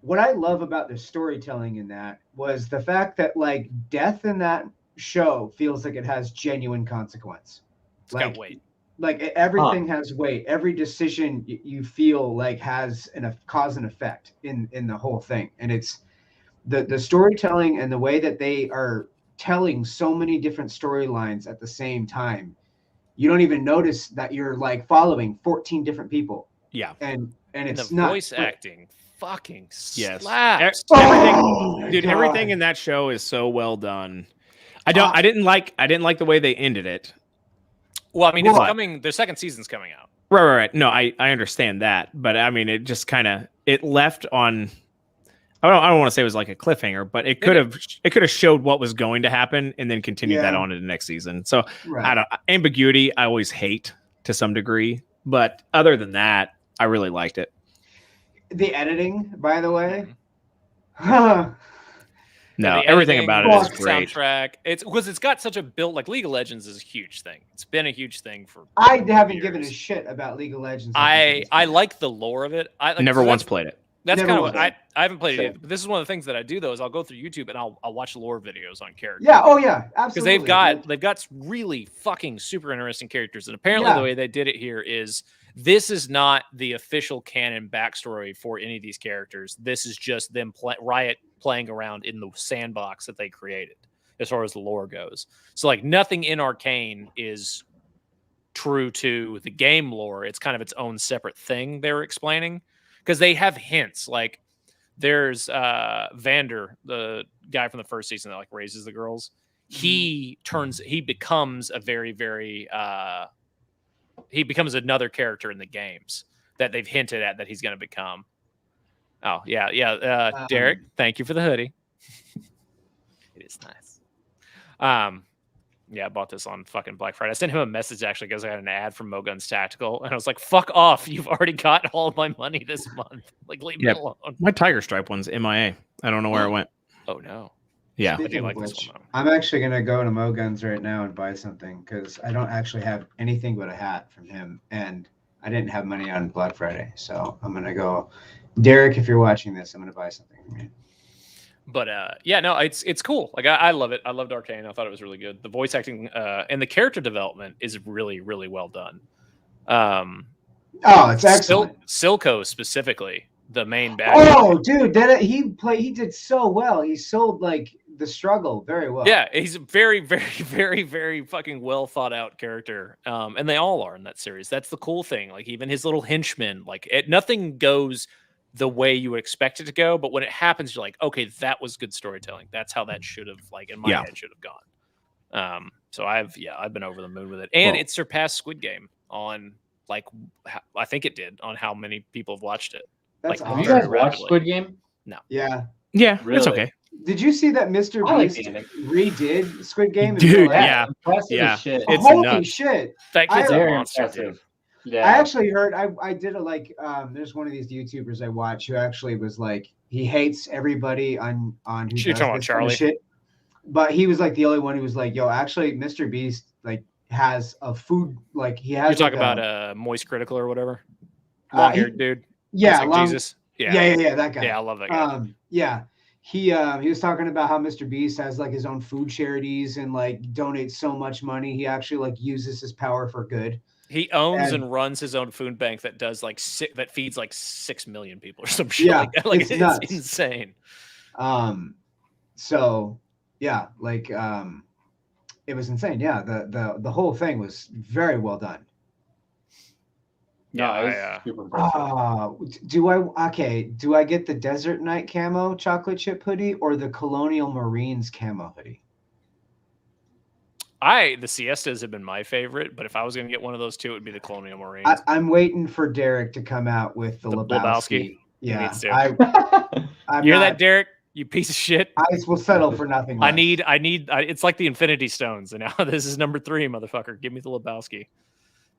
What I love about the storytelling in that was the fact that like death in that show feels like it has genuine consequence. It's got weight. Like everything has weight. Every decision you feel like has a cause and effect in the whole thing. And it's the storytelling and the way that they are telling so many different storylines at the same time. You don't even notice that you're like following 14 different people. Yeah. And And it's the not voice acting fucking Yes. slaps. Everything, Oh my dude. God. Everything in that show is so well done. I didn't like the way they ended it. Well, I mean, What? it's coming. The second season's coming out. Right. No, I understand that, but I mean, it just kind of it left on. I don't want to say it was like a cliffhanger, but it could have showed what was going to happen and then continued that Yeah. on to the next season. So Right. ambiguity, I always hate to some degree, but other than that, I really liked it. The editing, by the way. Mm-hmm. No, The everything editing, about it the is great. Soundtrack. It's because it's got such a build. Like League of Legends is a huge thing. It's been a huge thing for. I haven't years. given a shit about League of Legends. I like the lore of it. I Never so once that's- played it. That's Never kind of was. what I haven't played Same. it either. But this is one of the things that I do though is I'll go through YouTube and I'll watch lore videos on characters. Yeah. Oh yeah. Because Absolutely. they've got really fucking super interesting characters, and apparently Yeah. the way they did it here is this is not the official canon backstory for any of these characters. This is just them Riot playing around in the sandbox that they created, as far as the lore goes. So like nothing in Arcane is true to the game lore. It's kind of its own separate thing they're explaining because they have hints like. There's Vander, the guy from the first season that like raises the girls. He becomes a very, very he becomes another character in the games that they've hinted at that he's going to become. Oh yeah. Derek, thank you for the hoodie. It is nice. Yeah, I bought this on fucking Black Friday. I sent him a message actually because I had an ad from Mogun's Tactical, and I was like, "Fuck off! You've already got all of my money this month. Like, leave me alone." My Tiger Stripe one's MIA. I don't know where it went. Oh no. Yeah. I do Speaking like of this which, one, though. I'm actually gonna go to Mo Guns right now and buy something because I don't actually have anything but a hat from him, and I didn't have money on Black Friday, so I'm gonna go. Derek, if you're watching this, I'm gonna buy something from you. But yeah, no, it's cool. Like I love it. I loved Arcane. I thought it was really good. The voice acting and the character development is really, really well done. Oh, it's excellent. Silco specifically, the main bad. Oh, dude, he did so well. He sold like the struggle very well. Yeah, he's a very, very, very, very fucking well thought out character. And they all are in that series. That's the cool thing. Like even his little henchmen, like nothing goes the way you would expect it to go, but when it happens, you're like, okay, that was good storytelling. That's how that should have, like in my head, should have gone. So I've been over the moon with it, and it surpassed Squid Game on like I think it did on how many people have watched it. That's Like, Have you awesome. guys watched Squid Game? Yeah. Yeah, it's Really? okay. Did you see that Mr. I like Beast the ending. redid Squid Game? in Dude, real life? yeah. Impressive Yeah. as shit. It's Holy nuts. shit! That kid's a Very monster, impressive. dude. Yeah. I actually heard I did a there's one of these YouTubers I watch who actually was like he hates everybody on who You're does talking about this kind of Charlie? shit. But he was like the only one who was like, yo, actually Mr. Beast like has a food like he has You're talking like, about Moist Critical or whatever. Long haired dude. yeah, Looks like Jesus. yeah, that guy. Yeah, I love that guy. Yeah. He was talking about how Mr. Beast has like his own food charities and like donates so much money. He actually like uses his power for good. He owns and- and runs his own food bank that does like that feeds like 6 million people or some shit Yeah, like that. Like it's it's nuts. insane. So yeah, like it was insane. Yeah, the whole thing was very well done. No, Yeah, it was I, super impressive. Do I get the Desert Night camo chocolate chip hoodie or the Colonial Marines camo hoodie? The Siestas have been my favorite, but if I was going to get one of those two, it would be the Colonial Marines. I'm waiting for Derek to come out with the Lebowski. Lebowski? Yeah, needs to. I'm You hear not- that, Derek? You piece of shit. I will settle for nothing. I less. need. It's like the Infinity Stones, and now this is number 3, motherfucker. Give me the Lebowski.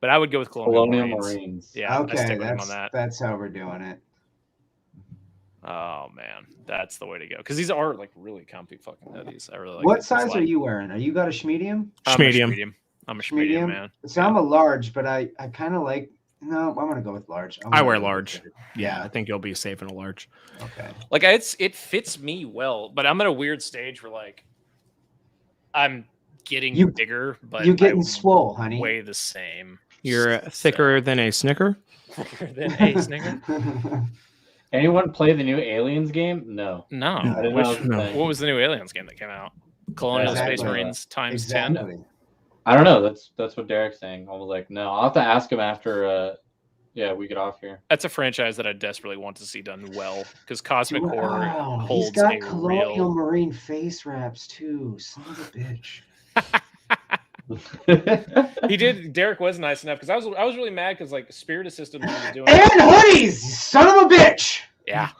But I would go with Colonial Marines. Yeah, I Okay, stick with him on that. that's how we're doing it. Oh man, that's the way to go. Because these are like really comfy fucking hoodies. I really like. What them. size It's are like- you wearing? Are you got a schmedium? I'm a Schmedium. schmedium. I'm a schmedium, man. So I'm a large, but I kind of like. No, I'm gonna go with large. I wear large. Yeah, I think you'll be safe in a large. Okay. Like it fits me well, but I'm at a weird stage where like I'm getting You- bigger, but You getting I swole, honey? weigh the same. You're thicker than a Snicker. Thicker than a snicker. Anyone play the new Aliens game? No. No. I didn't know Which, it was a thing. what was the new Aliens game that came out? Colonial Exactly. Space Marines times 10. Exactly. I don't know. That's what Derek's saying. I was like, no, I'll have to ask him after. We get off here. That's a franchise that I desperately want to see done well because Cosmic Horror Wow, he's holds got a Colonial real. Marine face wraps too. Son of a bitch. He did. Derek was nice enough because I was really mad because like Spirit of Systems was doing. And hoodies, son of a bitch. Yeah,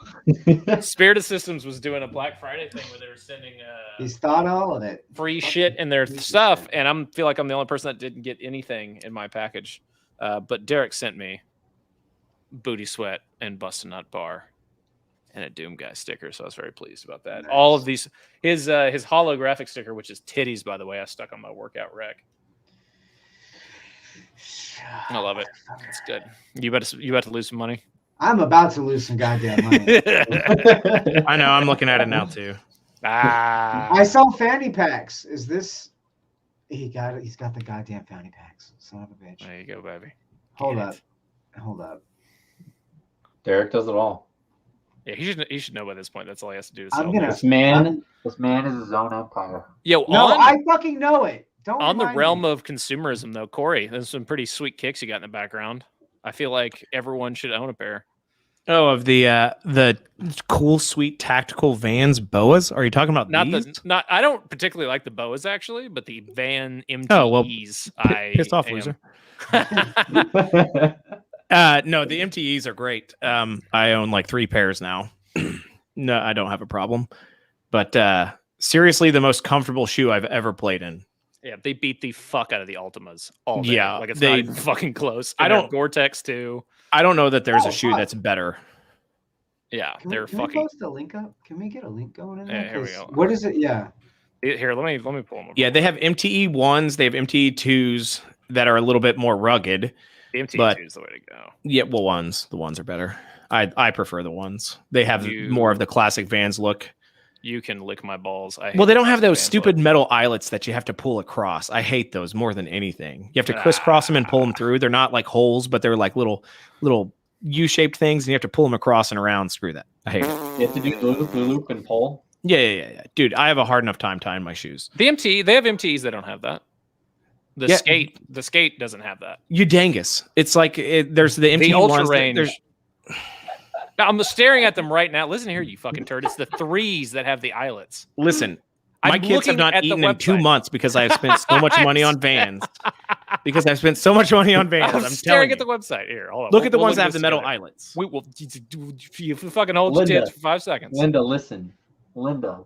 Spirit of Systems was doing a Black Friday thing where they were sending He's thought all of it. free shit in their stuff, and I feel like I'm the only person that didn't get anything in my package. But Derek sent me Booty Sweat and Bust a Nut Bar and a Doom Guy sticker, so I was very pleased about that. Nice. All of these, his holographic sticker, which is titties, by the way, I stuck on my workout rec. I love it. It's good. You about to lose some money? I'm about to lose some goddamn money. I know. I'm looking at it now too. I saw fanny packs. Is this? He got it. He's got the goddamn fanny packs. Son of a bitch. There you go, baby. Hold Get up. it. Hold up. Derek does it all. Yeah, he should know by this point. That's all he has to do. To I'm sell gonna- this. This man is his own empire. Yo, No, on, I fucking know it. Don't. on the remind realm me. of consumerism, though, Corey, there's some pretty sweet kicks you got in the background. I feel like everyone should own a pair. Oh, of the cool, sweet tactical Vans boas. Are you talking about these? I don't particularly like the boas actually, but the Van MTEs. Oh, well, pissed off, am- loser. No, the MTEs are great. I own like 3 pairs now. No, I don't have a problem. But seriously, the most comfortable shoe I've ever played in. Yeah, they beat the fuck out of the Ultimas all day. Yeah, like it's they- not even fucking close. I And they're don't- Gore-Tex too. I don't know that there's Oh, a shoe fuck. that's better. Yeah, Can they're we fucking. post a link up? Can we get a link going in Yeah, there? here we 'Cause go. What is it? Yeah. Here, let me pull them up. Yeah, they have MTE 1s, they have MTE 2s that are a little bit more rugged. The MTE2 but- is the way to go. Yeah, well, the ones are better. I prefer the ones. They have You- more of the classic Vans look. You can lick my balls. I hate Well, they don't have the those Vans stupid look. metal eyelets that you have to pull across. I hate those more than anything. You have to crisscross them and pull them through. They're not like holes, but they're like little U-shaped things, and you have to pull them across and around. Screw that. I hate it. You have to do loop and pull. Yeah. Dude, I have a hard enough time tying my shoes. The MTE, they have MTEs that don't have that. The Yeah. skate doesn't have that. You dangus. It's like there's the MTE The ultra ones that- range. there's- Now, I'm staring at them right now. Listen here, you fucking turd. It's the 3s that have the eyelets. Listen, I'm my kids have looking not at the eaten in 2 website. months because I've spent so much money on Vans. Because I've spent so much money on Vans. I'm I'm staring telling at the you. website. Here, hold on. Look at the We'll ones that look have the this metal together. eyelets. We will. You fucking hold your Linda. tits for 5 seconds. Linda, listen. Linda.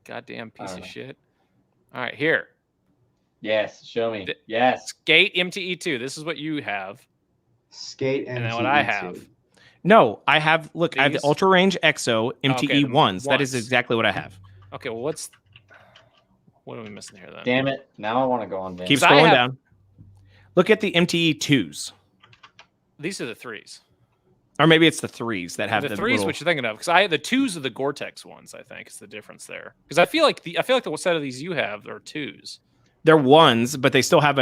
Goddamn piece of Alright. shit. All right, here. Yes, show me. The- Yes. Skate MTE2. This is what you have. Skate and And then what I have. No, I have I have the These? Ultra Range EXO MTE Okay, the ones. That is ones. exactly what I have. Okay, well, what are we missing here then? Damn it. Now I want to go on Vans. Keep I scrolling have- down. Look at the MTE 2s. These are the 3s. Or maybe it's the 3s that have The the 3s, little... what you're thinking of, because the 2s are the Gore-Tex ones. I think is the difference there. Because I feel like the set of these you have are 2s. They're 1s, but they still have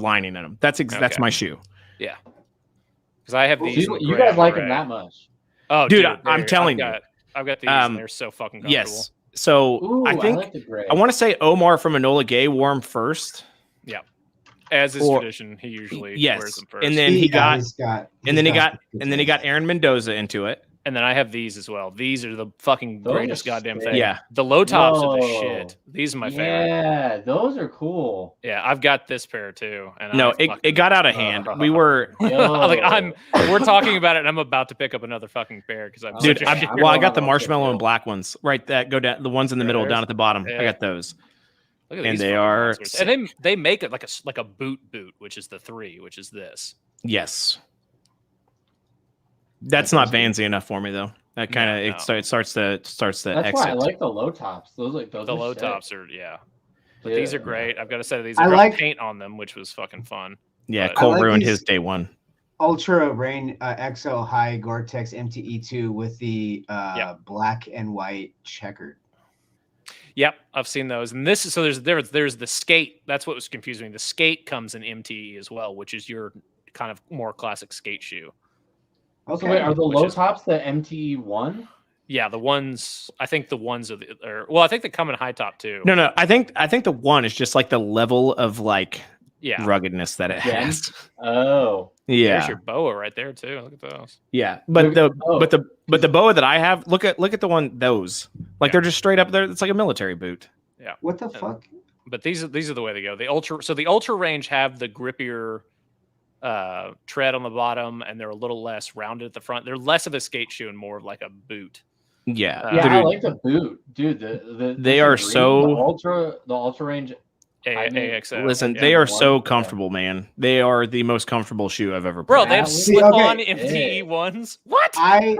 lining in them. That's Okay. my shoe. Because I have So these. you, in you gray guys and like gray. them that much. Oh, Dude, dude, I'm telling you. I've got these, and Um, they're so fucking comfortable. Yes. So Ooh, I think like the gray. I want to say Omar from Enola Gay wore them first. As is or- tradition, he usually wears Yes, them first. and then he got and then he got Aaron Mendoza into it. And then I have these as well. These are the fucking Those greatest are goddamn sick. thing. Yeah. The low tops are the Whoa. shit. These are my favorite. Yeah, those are cool. Yeah, I've got this pair too. And No, I it fucking- got out of hand. We were like we're talking about it, and I'm about to pick up another fucking pair because I'm dude. such a I'm- shit. I'm Well, I going got on the those marshmallow too. and black ones. Right, that go down. The ones in the middle, There's- down at the bottom. yeah. I got those. Look at and these they fucking are monsters. And they make it like a boot, which is the 3, which is this. Yes. That's not Vansy enough for me though. That kind of No. it starts to That's exit. why I like the low tops. Those The are low sick. tops are but Yeah. these are great. I've got a set of these. I I like- paint on them, which was fucking fun. Yeah, but- Cole I like ruined these- his day one. Ultra Rain XO High Gore-Tex MTE2 with the Yeah. black and white checkered. Yep, I've seen those. And this is so there's the skate. That's what was confusing me. The skate comes in MTE as well, which is your kind of more classic skate shoe. Okay. So wait, are the Which low is- tops the MTE1? Yeah, the ones. I think the ones I think they come in high top too. No. I think the one is just like the level of like Yeah. ruggedness that it Again? has. Oh. There's Yeah. your boa right there too. Look at those. Yeah. But Look- the boa that I have, look at the one those. Like they're just straight up there. It's like a military boot. Yeah. What the fuck? But these are the way they go. The ultra range have the grippier tread on the bottom, and they're a little less rounded at the front. They're less of a skate shoe and more of like a boot. Yeah. Yeah, I Dude, like the boot, dude. They are so- the ultra range. I mean, AXO. listen, Yeah. they are one, so yeah. comfortable, man. They are the most comfortable shoe I've ever put Bro, on. they have See, slip-on okay. MTE ones. What? I'm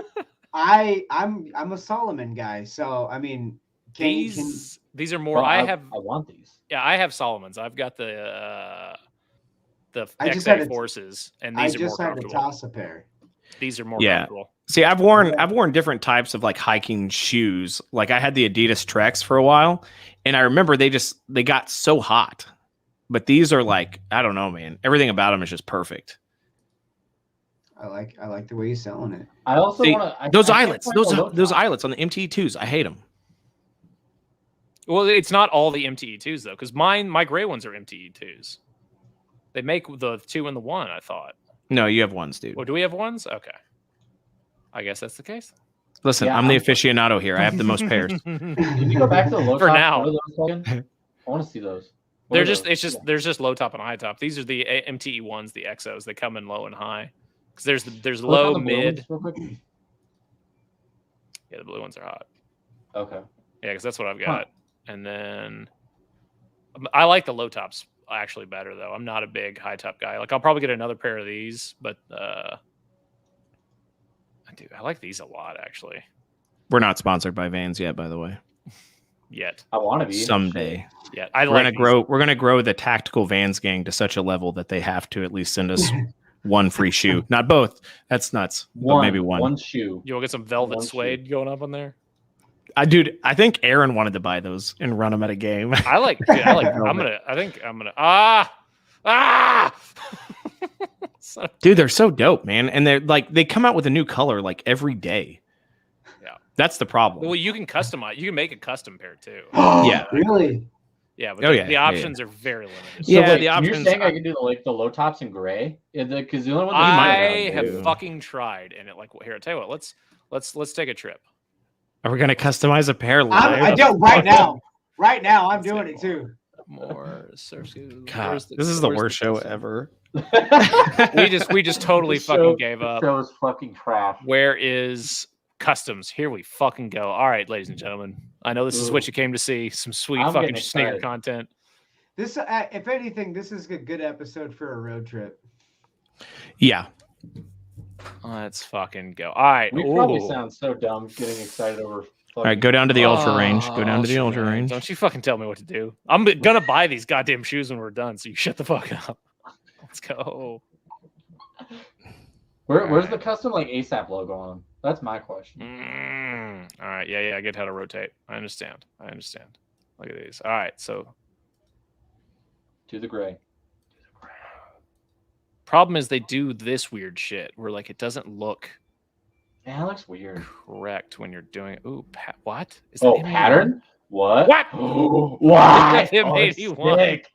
a Solomon guy, so I mean, These are more. Well, I want these. Solomons. I've got the I just XA had to- Forces, and I these are more just had to comfortable. toss a pair. These are more Yeah. comfortable. See, I've worn different types of like hiking shoes. Like I had the Adidas Treks for a while, and I remember they got so hot. But these are like, I don't know, man. Everything about them is just perfect. I like the way you're selling it. I also See, want to. those eyelets, those eyelets on the MTE2s, I hate them. Well, it's not all the MTE2s though, because my gray ones are MTE2s. They make the 2 and the 1. I thought. No, you have ones, dude. Well, do we have ones? Okay. I guess that's the case. Listen, Yeah, I'm the aficionado here. I have the most pairs. Can you go back to the low For top? now. What are those again? I want to see those. What They're are just those? it's just there's just low top and high top. These are the MTE ones, the XOs. They come in low and high. Because there's Click low, on the blue mid. ones real quick. Yeah, the blue ones are hot. Okay. Yeah, because that's what I've got. And then I like the low tops actually better though. I'm not a big high top guy. Like I'll probably get another pair of these, but I like these a lot actually. We're not sponsored by Vans yet, by the way. Yet. I want to be Someday. Yet. We're gonna grow the tactical Vans gang to such a level that they have to at least send us one free shoe. Not both. That's nuts. But maybe one. One shoe. You want to get some velvet One suede going up on there? Dude, I think Aaron wanted to buy those and run them at a game. I think I'm gonna So- Dude, they're so dope, man. And they're like they come out with a new color like every day. Yeah. That's the problem. well, you can customize. You can make a custom pair too. Yeah. Really? Yeah, but Oh, the, yeah, the yeah, options are very limited. Yeah, wait, the You're options saying are- I can do the low tops in gray? Because the only one I that have fucking tried, and it like here. I'll tell you what. Let's take a trip. Are we gonna customize a pair live? I don't right now. Right now, I'm doing it too. More surf shoes. God, Where's this is the where's worst show custom? ever. We just totally This fucking show- gave this up. show is fucking trash. Where is customs? Here we fucking go. All right, ladies and gentlemen. I know this is what Ooh. you came to see. Some sweet I'm fucking getting sneaker excited. content. This, if anything, this is a good episode for a road trip. Yeah. Let's fucking go. All right. We probably Ooh. sound so dumb getting excited over. All right, go down to the ultra range. Go down to the ultra shit. range. Don't you fucking tell me what to do. I'm gonna buy these goddamn shoes when we're done. So you shut the fuck up. Let's go. Where's the custom like ASAP logo on them? That's my question. All right. Yeah. I get how to rotate. I understand. Look at these. All right. So To the gray. problem is they do this weird shit where like it doesn't look Yeah, that looks weird. correct when you're doing it. Ooh, what is Oh, M81? pattern? What? What? What? Him Oh, it's 81. sick.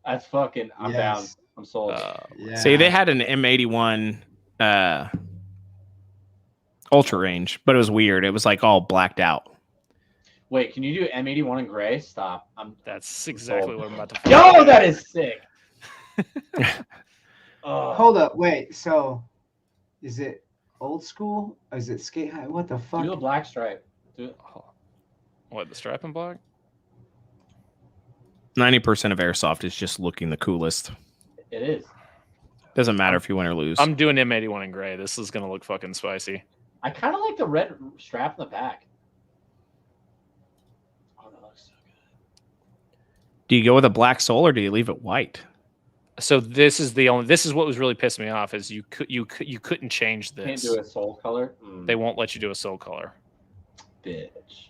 That's fucking. I'm down. Yes. I'm sold. Yeah. See, they had an M81 ultra range, but it was weird. It was like all blacked out. Wait, can you do M81 in gray? Stop. That's exactly what I'm about to. Yo, that is sick. Oh, Hold up, wait. So, is it old school? Or is it skate high? What the fuck? do the black stripe. Do it. What, the strap and block? 90% of airsoft is just looking the coolest. It is. Doesn't matter if you win or lose. I'm doing M81 in gray. This is gonna look fucking spicy. I kind of like the red strap in the back. Oh, that looks so good. Do you go with a black sole or do you leave it white? So this is what was really pissing me off is you couldn't change Can't this. do a soul color. They won't let you do a soul color, Bitch.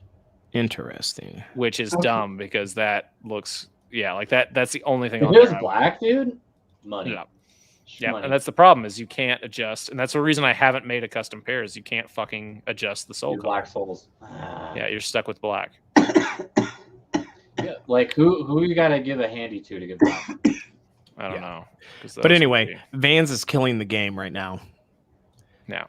Interesting. which is Okay. dumb because that looks like that's the only thing If on it was there. black, dude, money. Yeah. Yeah, Money. and that's the problem is you can't adjust, and that's the reason I haven't made a custom pair is you can't fucking adjust the soul Your color. black souls. Yeah, you're stuck with black. Yeah, like who you gotta give a handy to get black? I don't Yeah. know. 'Cause But those would anyway, be- Vans is killing the game right now. yeah.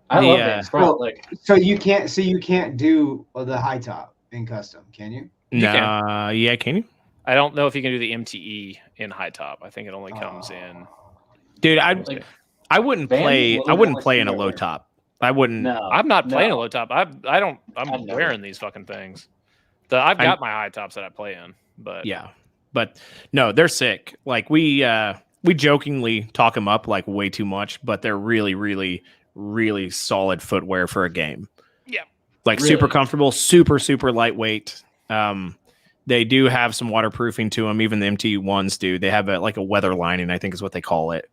I The, love Vans front. well, Like So you can't do the high top in custom, can you? You can. Nah, yeah, can you? I don't know if you can do the MTE in high top. I think it only comes in. Dude, I Like, wouldn't Vans play. is I literally wouldn't like play in a similar. low top. I wouldn't. no, I'm not playing a no. low top. I don't. I'm I'd never. wearing these fucking things. I've got my high tops that I play in, but Yeah, but no, they're sick. Like we jokingly talk them up like way too much, but they're really, really, really solid footwear for a game. Yeah. Like Really? super comfortable, super, super lightweight. They do have some waterproofing to them. Even the MT ones do. They have like a weather lining, I think is what they call it.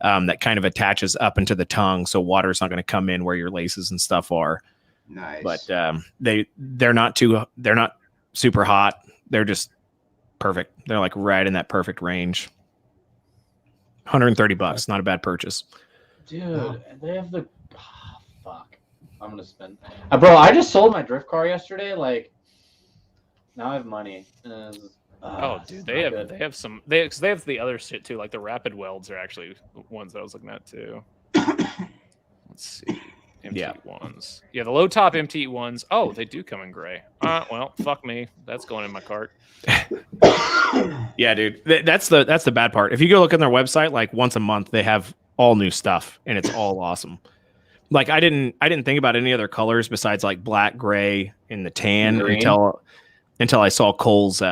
That kind of attaches up into the tongue, so water's not going to come in where your laces and stuff are. Nice. But they're not super hot. They're just perfect. They're like right in that perfect range. $130, not a bad purchase. Dude, they have the fuck. I'm gonna spend. Bro, I just sold my drift car yesterday. Like, now I have money. oh, dude, they have some. They have the other shit too. Like the rapid welds are actually ones that I was looking at too. Let's see. MT ones. Yeah, the low top MT ones. Oh, they do come in gray. Well, fuck me. That's going in my cart. Yeah, dude. That's the bad part. If you go look on their website, like once a month, they have all new stuff, and it's all awesome. Like I didn't think about any other colors besides like black, gray, and the tan Green. until I saw Cole's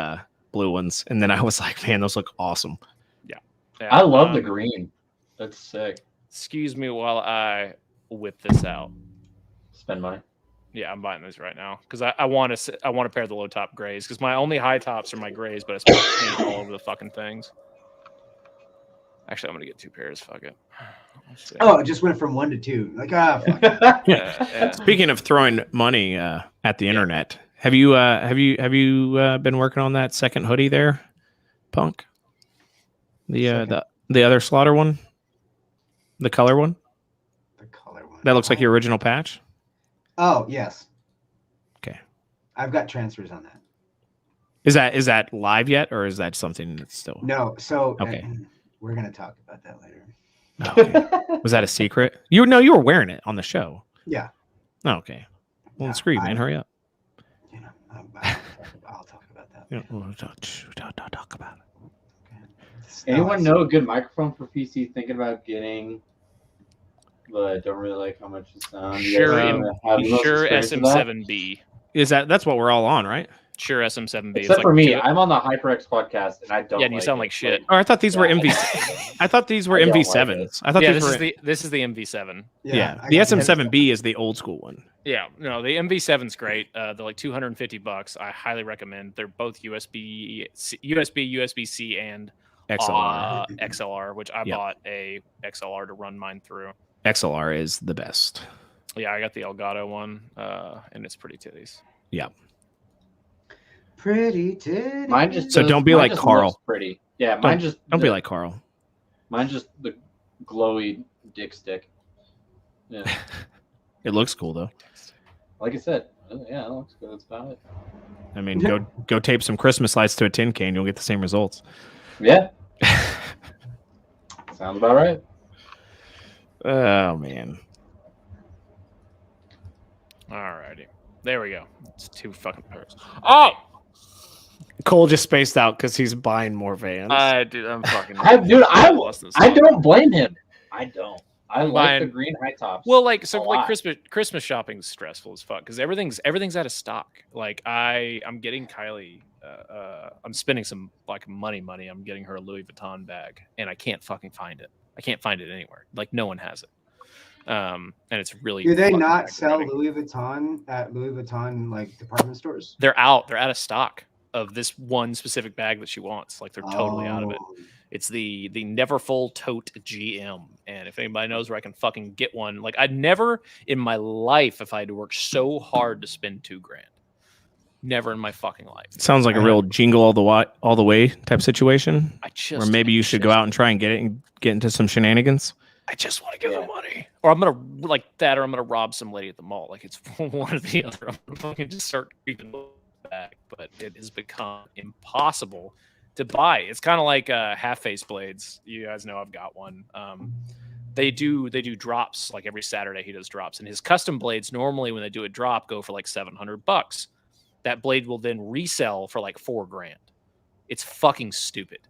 blue ones, and then I was like, man, those look awesome. Yeah, I love the green. That's sick. Excuse me while I whip this out. Spend money. Yeah, I'm buying these right now because I want to pair the low top grays because my only high tops are my grays, but I spent paint all over the fucking things. Actually, I'm gonna get two pairs. Fuck it. Oh, it just went from 1 to 2. Like fuck. Yeah. Speaking of throwing money at the internet, have you been working on that second hoodie there, Punk? The other Slaughter one, the color one. The color one. That looks like your original patch. Oh yes. Okay. I've got transfers on that. Is that live yet, or is that something that's still? No. So Okay. We're gonna talk about that later. Okay. Was that a secret? You were wearing it on the show. Yeah. Oh, okay. Well, Yeah, screw you, man. Hurry up. You know, I'll talk about that. Yeah, we'll talk about it. Anyone know a good microphone for PC? Thinking about getting, but don't really like how much it sounds. Sure, have the most Sure experience with that? SM7B. That's what we're all on, right? Sure SM7B. It's Except like for me, two- I'm on the HyperX podcast, and I don't. Yeah, and you sound like shit. Oh, I thought these were Yeah. MV. I thought these were I don't like MV7s. I thought Yeah, these this were. is the MV7. Yeah, I the got SM7B is the old school one. Yeah, no, the MV7's great. They're like $250. I highly recommend. They're both USB-C, and XLR. XLR, which I Yep. bought a XLR to run mine through. XLR is the best. Yeah, I got the Elgato one, and it's pretty titties. Yeah. Pretty titty. Mine just So does- don't be mine like just Carl. looks Pretty. Yeah, mine just Don't be like Carl. Mine's just the glowy dick stick. Yeah, It looks cool though. like I said, yeah, it looks good. That's about it. I mean, go tape some Christmas lights to a tin can. You'll get the same results. Yeah, sounds about right. Oh man. Alrighty, there we go. It's two fucking pairs. Oh, Cole just spaced out because he's buying more Vans. dude, I'm fucking. I lost this I song. don't blame him. I don't. I like Mine- the green high tops. Well, like so, a like lot. Christmas shopping's stressful as fuck because everything's out of stock. Like I'm getting Kylie, I'm spending some like money. I'm getting her a Louis Vuitton bag, and I can't fucking find it. I can't find it anywhere. Like no one has it. And it's really. Do they fucking not sell aggravating. Louis Vuitton at Louis Vuitton like department stores? They're out. They're out of stock of this one specific bag that she wants. Like they're totally out of it. Oh. It's the Neverfull Tote GM, and if anybody knows where I can fucking get one, like I'd never in my life, if I had to work so hard to spend $2,000. Never in my fucking life. Sounds like a real jingle all the way type situation. Or maybe you should go out and try and get into some shenanigans. I just want to give them money, or I'm gonna like that, or I'm gonna rob some lady at the mall. Like it's one or the other. I'm gonna fucking just start creeping back. But it has become impossible to buy. It's kind of like half face blades. You guys know I've got one. They do drops like every Saturday. He does drops, and his custom blades normally when they do a drop go for like $700. That blade will then resell for like $4,000. It's fucking stupid,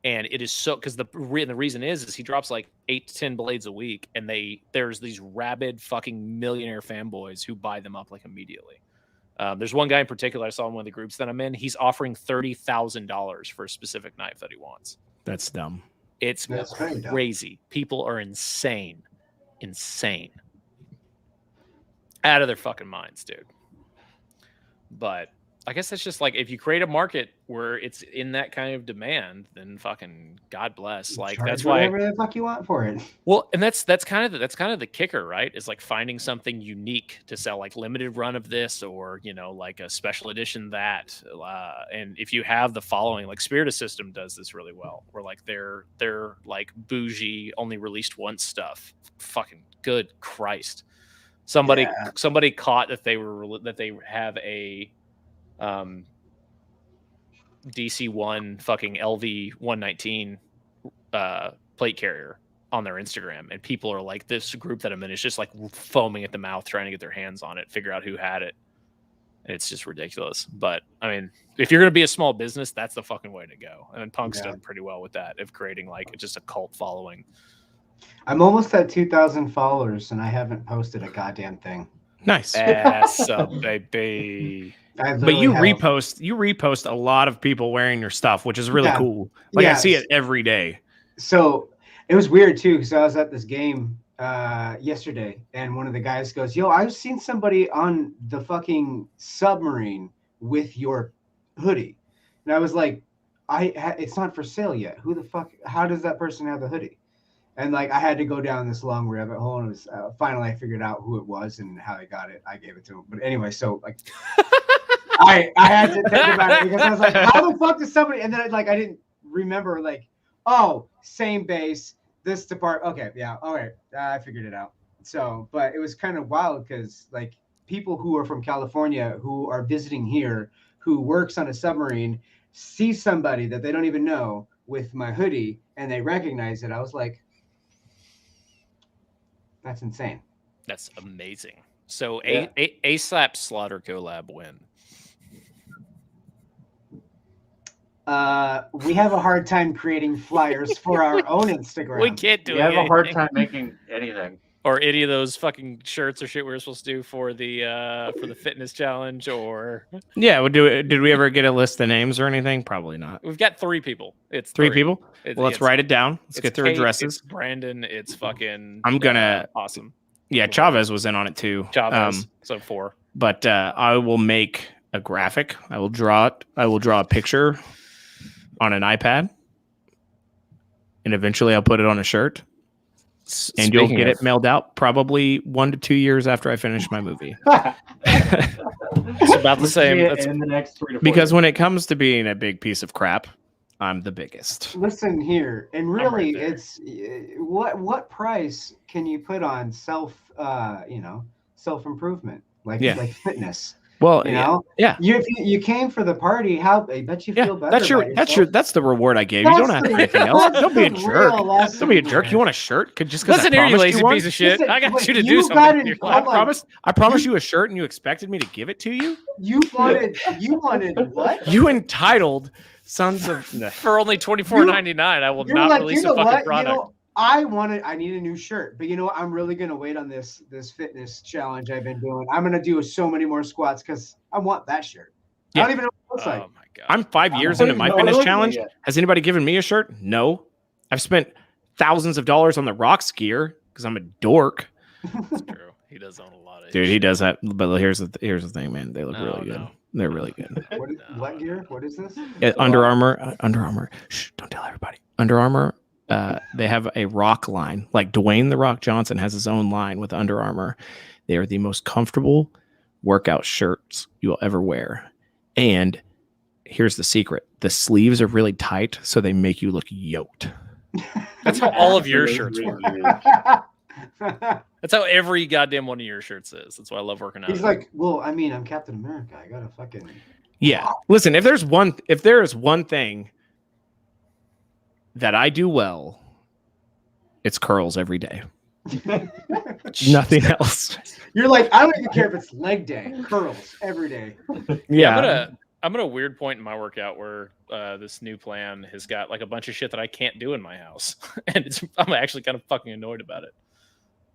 and it is so because the reason is he drops like 8 to 10 blades a week, and there's these rabid fucking millionaire fanboys who buy them up like immediately. There's one guy in particular I saw in one of the groups that I'm in. He's offering $30,000 for a specific knife that he wants. That's dumb. It's crazy. People are insane, out of their fucking minds, dude. But I guess that's just like if you create a market where it's in that kind of demand, then fucking God bless. Like that's why whatever the fuck you want for it. Well, and that's kind of the kicker, right? Is like finding something unique to sell, like limited run of this, or like a special edition that. And if you have the following, like Spirit System does this really well, where like they're like bougie, only released once stuff. Fucking good Christ. Somebody caught that they have a DC1 fucking LV 119 plate carrier on their Instagram, and people are like, this group that I'm in is just like foaming at the mouth trying to get their hands on it, figure out who had it. And it's just ridiculous. But I mean, if you're going to be a small business, that's the fucking way to go. And Punk's done pretty well with that, of creating like just a cult following. I'm almost at 2,000 followers, and I haven't posted a goddamn thing. Nice. Ass up, baby. But you repost a lot of people wearing your stuff, which is really cool. Like I see it every day. So it was weird too, because I was at this game yesterday, and one of the guys goes, "Yo, I've seen somebody on the fucking submarine with your hoodie," and I was like, "It's not for sale yet. Who the fuck? How does that person have the hoodie?" And like I had to go down this long rabbit hole, and it was finally I figured out who it was and how I got it. I gave it to him. But anyway, so like I had to think about it because I was like, how the fuck does somebody? And then I didn't remember like, oh, same base, this department. Okay, yeah, all right, I figured it out. So, but it was kind of wild because like people who are from California who are visiting here, who works on a submarine, see somebody that they don't even know with my hoodie, and they recognize it. I was like, that's insane. That's amazing. So ASAP Slaughter collab win. We have a hard time creating flyers for our own Instagram. We can't do it. We have a hard time making anything. Or any of those fucking shirts or shit we were supposed to do for the fitness challenge, or did we ever get a list of names or anything? Probably not. We've got 3 people. It's three people. Let's write it down. Let's get their addresses. It's Brandon. It's fucking. I'm gonna awesome. Yeah, Chavez was in on it too. Chavez. So 4. But I will make a graphic. I will draw it. I will draw a picture on an iPad, and eventually I'll put it on a shirt. And you'll get it mailed out probably 1 to 2 years after I finish my movie. It's about the same. In the next 3 to 4 because years. when it comes to being a big piece of crap, I'm the biggest. Listen here, and really, it's what price can you put on self improvement like fitness? Well, yeah. You came for the party. How I bet you feel better. That's the reward I gave you. You don't have anything else. Don't be a jerk. Don't be a jerk. You want a shirt? Just because listen here, you lazy piece of shit. I got you to do something. I promised you a shirt, and you expected me to give it to you. You wanted what? You entitled sons of for only $24.99. I will not release a fucking product. I need a new shirt, but you know what? I'm really gonna wait on this fitness challenge I've been doing. I'm gonna do so many more squats because I want that shirt. Yeah. I don't even know what it looks like. Oh my god! I'm 5 years into my fitness challenge. Has anybody given me a shirt? No. I've spent thousands of dollars on the Rocks gear because I'm a dork. That's true. He does own a lot of. Dude, he does that. But here's the thing, man. They look really good. They're really good. What gear? What is this? Under Armour. Under Armour. Shh! Don't tell everybody. Under Armour. They have a Rock line, like Dwayne the Rock Johnson has his own line with Under Armour. They are the most comfortable workout shirts you will ever wear. And here's the secret: the sleeves are really tight, so they make you look yoked. That's how all of your shirts Really work. weird. That's how every goddamn one of your shirts is. That's why I love working out. He's like, well, I mean, I'm Captain America. I gotta fucking. Yeah. Listen, if there is one thing that I do well, it's curls every day. Nothing else. You're like, I don't even care if it's leg day. Curls every day. Yeah. I'm at a weird point in my workout where this new plan has got like a bunch of shit that I can't do in my house, and I'm actually kind of fucking annoyed about it.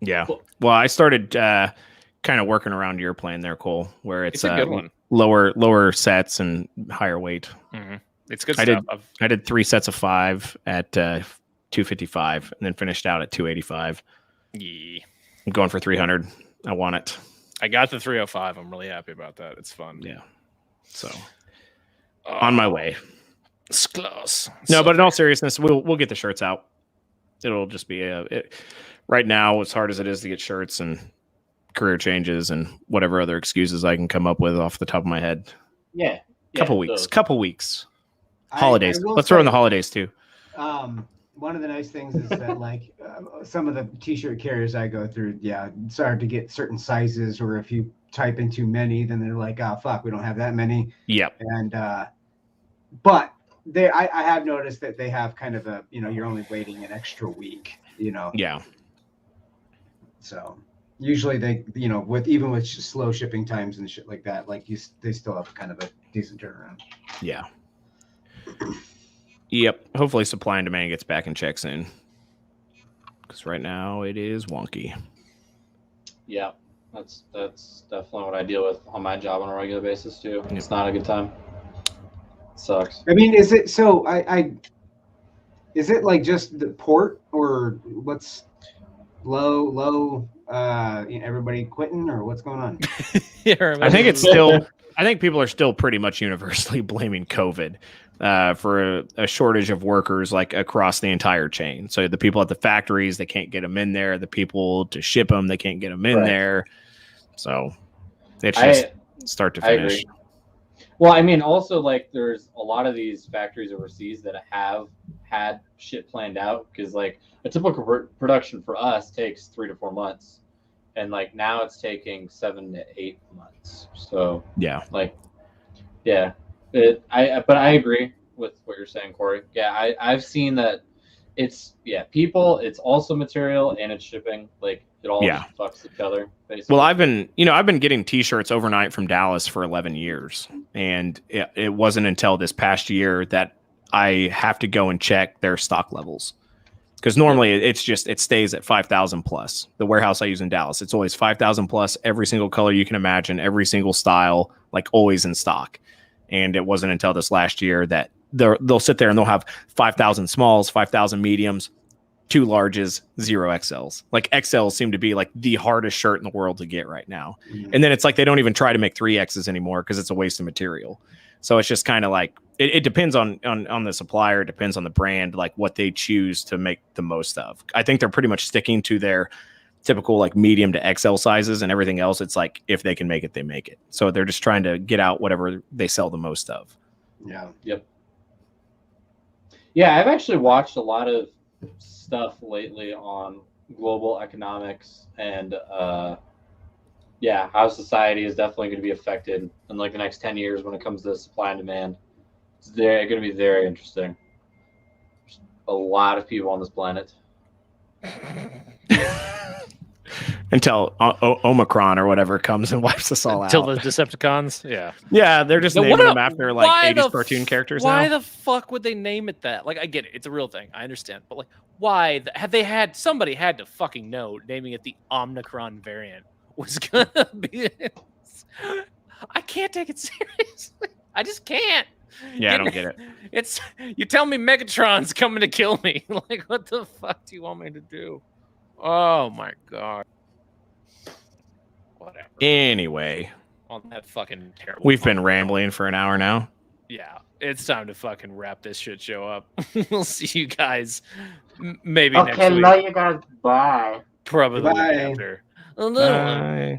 Yeah. Well, I started kind of working around your plan there, Cole, where it's a good one. Lower sets and higher weight. Mm-hmm. It's good I stuff. I did 3 sets of 5 at 255, and then finished out at 285. Yeah. I'm going for 300. I want it. I got the 305. I'm really happy about that. It's fun. Yeah. So on my way. It's close. No, but in all seriousness, we'll get the shirts out. It'll just be right now, as hard as it is to get shirts and career changes and whatever other excuses I can come up with off the top of my head. Yeah. Couple weeks. Holidays. I will Let's throw in the say, holidays too. One of the nice things is that like some of the t-shirt carriers I go through, start to get certain sizes, or if you type in too many, then they're like, oh fuck, we don't have that many. Yep. And but I have noticed that they have kind of a, you're only waiting an extra week, Yeah. So usually they, with slow shipping times and shit like that, like they still have kind of a decent turnaround. Yeah. Yep. Hopefully supply and demand gets back in check soon. Because right now it is wonky. Yeah. That's definitely what I deal with on my job on a regular basis too. It's not a good time. It sucks. I mean, is it so? Is it like just the port, or what's low? Everybody quitting, or what's going on? Yeah, I think it's still. I think people are still pretty much universally blaming COVID for a shortage of workers, like across the entire chain. So the people at the factories, they can't get them in there. The people to ship them, they can't get them in there. So it's just start to finish. I agree. Well, I mean, also like there's a lot of these factories overseas that have had shit planned out, because like a typical production for us takes 3 to 4 months, and like now it's taking 7 to 8 months. So yeah, like, yeah, but I agree with what you're saying, Corey. Yeah, I've seen that it's people, it's also material, and it's shipping. Like it all just fucks each other, basically. Well, I've been getting t-shirts overnight from Dallas for 11 years, and it wasn't until this past year that I have to go and check their stock levels, because normally it stays at 5,000 plus. The warehouse I use in Dallas, it's always 5,000 plus, every single color you can imagine, every single style, like always in stock. And it wasn't until this last year that they'll sit there and they'll have 5,000 smalls, 5,000 mediums, 2 larges, 0 XLs. Like XLs seem to be like the hardest shirt in the world to get right now. Mm-hmm. And then it's like they don't even try to make 3Xs anymore because it's a waste of material. So it's just kind of like it depends on the supplier, it depends on the brand, like what they choose to make the most of. I think they're pretty much sticking to their typical like medium to XL sizes, and everything else, it's like if they can make it, they make it. So they're just trying to get out whatever they sell the most of. Yeah. Yep. Yeah, I've actually watched a lot of stuff lately on global economics and how society is definitely going to be affected in like the next 10 years when it comes to supply and demand. It's going to be very interesting. There's a lot of people on this planet. Until Omicron or whatever comes and wipes us all out. Until the Decepticons, yeah, they're just naming them after like 80s cartoon characters. Why the fuck would they name it that? Like, I get it, it's a real thing, I understand, but like, why? Somebody had to fucking know naming it the Omicron variant was gonna be. I can't take it seriously. I just can't. Yeah, I don't get it. It's you tell me Megatron's coming to kill me. Like, what the fuck do you want me to do? Oh my god. Whatever. Anyway, on that fucking terrible. We've been rambling for an hour now. Yeah, it's time to fucking wrap this shit show up. We'll see you guys maybe next week. Okay, love you guys. Bye. Probably Bye. after. Bye.